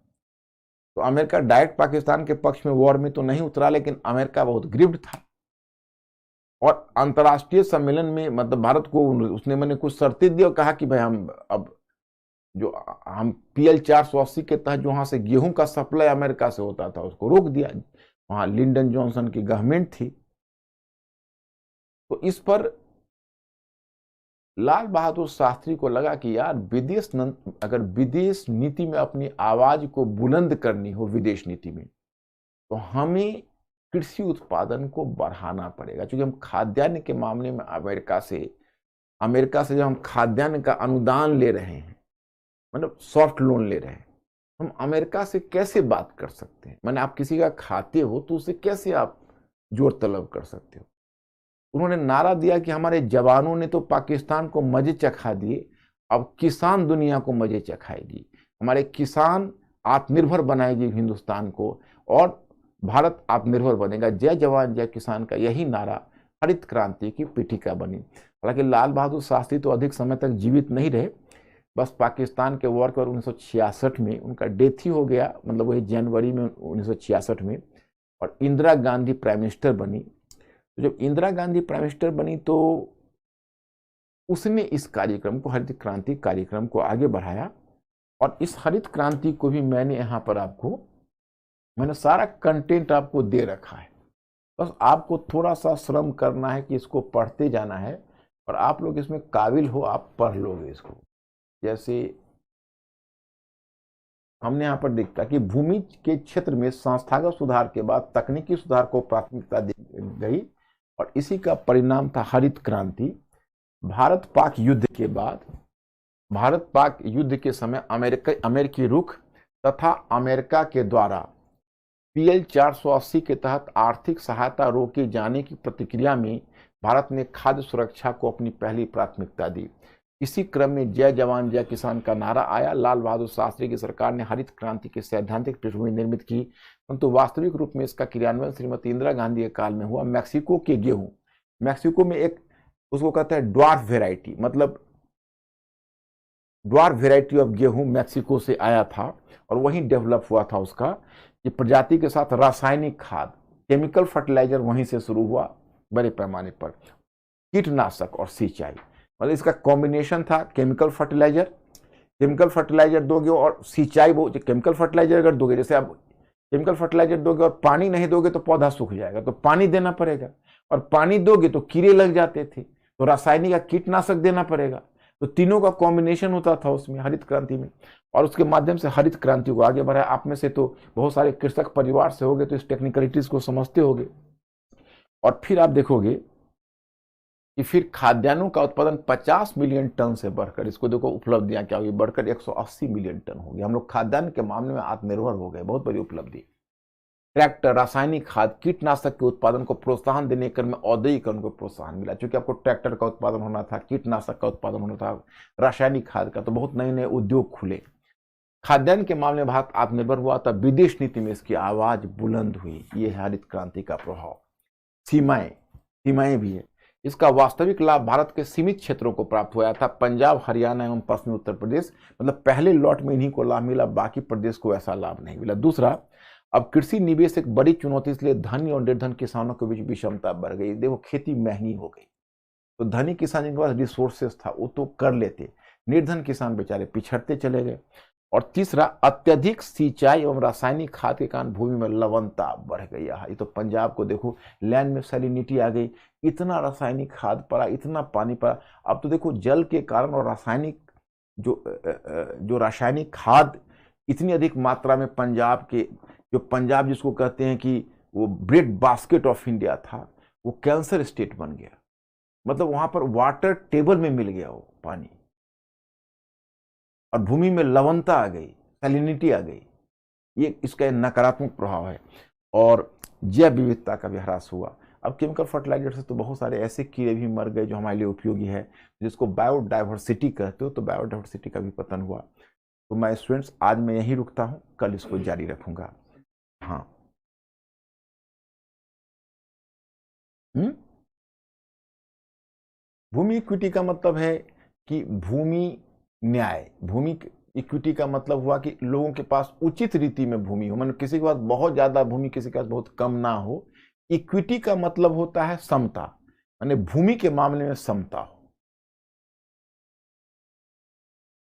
तो अमेरिका डायरेक्ट पाकिस्तान के पक्ष में वॉर में तो नहीं उतरा, लेकिन अमेरिका बहुत ग्रीव्ड था और अंतर्राष्ट्रीय सम्मेलन में मतलब भारत को उसने मैंने कुछ शर्तें दी और कहा कि भाई हम अब जो हम PL 480 के तहत जो वहां से गेहूं का सप्लाई अमेरिका से होता था उसको रोक दिया। वहां लिंडन जॉनसन की गवर्नमेंट थी। तो इस पर लाल बहादुर शास्त्री को लगा कि यार अगर विदेश नीति में अपनी आवाज को बुलंद करनी हो विदेश नीति में, तो हमें कृषि उत्पादन को बढ़ाना पड़ेगा। क्योंकि हम खाद्यान्न के मामले में अमेरिका से जब हम खाद्यान्न का अनुदान ले रहे हैं, मतलब सॉफ्ट लोन ले रहे हैं, हम अमेरिका से कैसे बात कर सकते हैं? मैंने आप किसी का खाते हो तो उसे कैसे आप जोर तलब कर सकते हो? उन्होंने नारा दिया कि हमारे जवानों ने तो पाकिस्तान को मजे चखा दिए, अब किसान दुनिया को मजे चखाएगी। हमारे किसान आत्मनिर्भर बनाएगी हिंदुस्तान को और भारत आत्मनिर्भर बनेगा। जय जवान जय किसान का यही नारा हरित क्रांति की पीठिका बनी। हालांकि लाल बहादुर शास्त्री तो अधिक समय तक जीवित नहीं रहे, बस पाकिस्तान के वॉर कर 1966 में उनका डेथ ही हो गया, मतलब वही जनवरी में 1966 में। और इंदिरा गांधी प्राइम मिनिस्टर बनी। तो जब इंदिरा गांधी प्राइम मिनिस्टर बनी तो उसने इस कार्यक्रम को, हरित क्रांति कार्यक्रम को आगे बढ़ाया। और इस हरित क्रांति को भी मैंने यहाँ पर मैंने सारा कंटेंट आपको दे रखा है। बस आपको थोड़ा सा श्रम करना है कि इसको पढ़ते जाना है और आप लोग इसमें काबिल हो, आप पढ़ लोगे इसको। जैसे हमने यहाँ पर देखा कि भूमि के क्षेत्र में संस्थागत सुधार के बाद तकनीकी सुधार को प्राथमिकता दी गई और इसी का परिणाम था हरित क्रांति। भारत पाक युद्ध के बाद, भारत पाक युद्ध के समय अमेरिकी रुख तथा अमेरिका के द्वारा PL 480 के तहत आर्थिक सहायता रोके जाने की प्रतिक्रिया में भारत ने खाद्य सुरक्षा को अपनी पहली प्राथमिकता दी। इसी क्रम में जय जवान जय किसान का नारा आया। लाल बहादुर शास्त्री की सरकार ने हरित क्रांति की सैद्धांतिक पृष्ठभूमि निर्मित की, परंतु वास्तविक रूप में इसका क्रियान्वयन श्रीमती इंदिरा गांधी के काल में हुआ। मैक्सिको के गेहूं, मैक्सिको में एक उसको कहते हैं ड्वार्फ वेराइटी, मतलब ड्वार्फ वेराइटी ऑफ गेहूं मैक्सिको से आया था और वहीं डेवलप हुआ था उसका ये प्रजाति के साथ रासायनिक खाद, केमिकल फर्टिलाइजर वहीं से शुरू हुआ बड़े पैमाने पर। कीटनाशक और सिंचाई, मतलब इसका कॉम्बिनेशन था। केमिकल फर्टिलाइजर दोगे और सिंचाई, वो केमिकल फर्टिलाइजर अगर दोगे, जैसे आप केमिकल फर्टिलाइजर दोगे और पानी नहीं दोगे तो पौधा सूख जाएगा, तो पानी देना पड़ेगा, और पानी दोगे तो कीड़े लग जाते थे, तो रासायनिक कीटनाशक देना पड़ेगा। तो तीनों का कॉम्बिनेशन होता था उसमें हरित क्रांति में, और उसके माध्यम से हरित क्रांति को आगे बढ़ाया। आप में से तो बहुत सारे कृषक परिवार से होगे तो इस टेक्निकलिटीज को समझते होगे। और फिर आप देखोगे कि फिर खाद्यान्नों का उत्पादन 50 मिलियन टन से बढ़कर, इसको देखो उपलब्धियां क्या होगी, बढ़कर 180 मिलियन टन हो गया। हम लोग खाद्यान्न के मामले में आत्मनिर्भर हो गए, बहुत बड़ी उपलब्धि। ट्रैक्टर, रासायनिक खाद, कीटनाशक के उत्पादन को प्रोत्साहन देने क्रम में औद्योगिकरण को प्रोत्साहन मिला, क्योंकि आपको ट्रैक्टर का उत्पादन होना था, कीटनाशक का उत्पादन होना था, रासायनिक खाद का, तो बहुत नए नए उद्योग खुले। खाद्यान्न के मामले में भारत आत्मनिर्भर हुआ, तब विदेश नीति में इसकी आवाज बुलंद हुई। ये है हरित क्रांति का प्रभाव। सीमाएं भी है। इसका वास्तविक लाभ भारत के सीमित क्षेत्रों को प्राप्त हुआ था। पंजाब, हरियाणा एवं पश्चिमी उत्तर प्रदेश, मतलब पहले लॉट में इन्हीं को लाभ मिला, बाकी प्रदेश को ऐसा लाभ नहीं मिला। दूसरा, अब कृषि निवेश एक बड़ी चुनौती, इसलिए धनी और निर्धन किसानों के बीच विषमता बढ़ गई। देखो खेती महंगी हो गई, तो धनी किसान जिनके पास रिसोर्सेस था वो तो कर लेते, निर्धन किसान बेचारे पिछड़ते चले गए। और तीसरा, अत्यधिक सिंचाई एवं रासायनिक खाद के कारण भूमि में लवणता बढ़ गई। ये तो पंजाब को देखो, लैंड में सैलिनिटी आ गई, इतना रासायनिक खाद पड़ा, इतना पानी पड़ा। अब तो देखो जल के कारण और रासायनिक जो रासायनिक खाद इतनी अधिक मात्रा में पंजाब के, जो पंजाब जिसको कहते हैं कि वो ब्रेड बास्केट ऑफ इंडिया था, वो कैंसर स्टेट बन गया। मतलब वहां पर वाटर टेबल में मिल गया वो पानी, और भूमि में लवणता आ गई, सैलिनिटी आ गई, ये इसका नकारात्मक प्रभाव है। और जैव विविधता का भी ह्रास हुआ। अब केमिकल फर्टिलाइजर से तो बहुत सारे ऐसे कीड़े भी मर गए जो हमारे लिए उपयोगी है, जिसको बायोडाइवर्सिटी कहते हो, तो बायोडाइवर्सिटी का भी पतन हुआ। तो मैं स्टूडेंट्स आज मैं यहीं रुकता हूं, कल इसको जारी रखूंगा। हाँ, भूमि इक्विटी का मतलब है कि भूमि न्याय। भूमि इक्विटी का मतलब हुआ कि लोगों के पास उचित रीति में भूमि हो, मतलब किसी के पास बहुत ज्यादा भूमि, किसी के पास बहुत कम ना हो। इक्विटी का मतलब होता है समता, यानी भूमि के मामले में समता हो।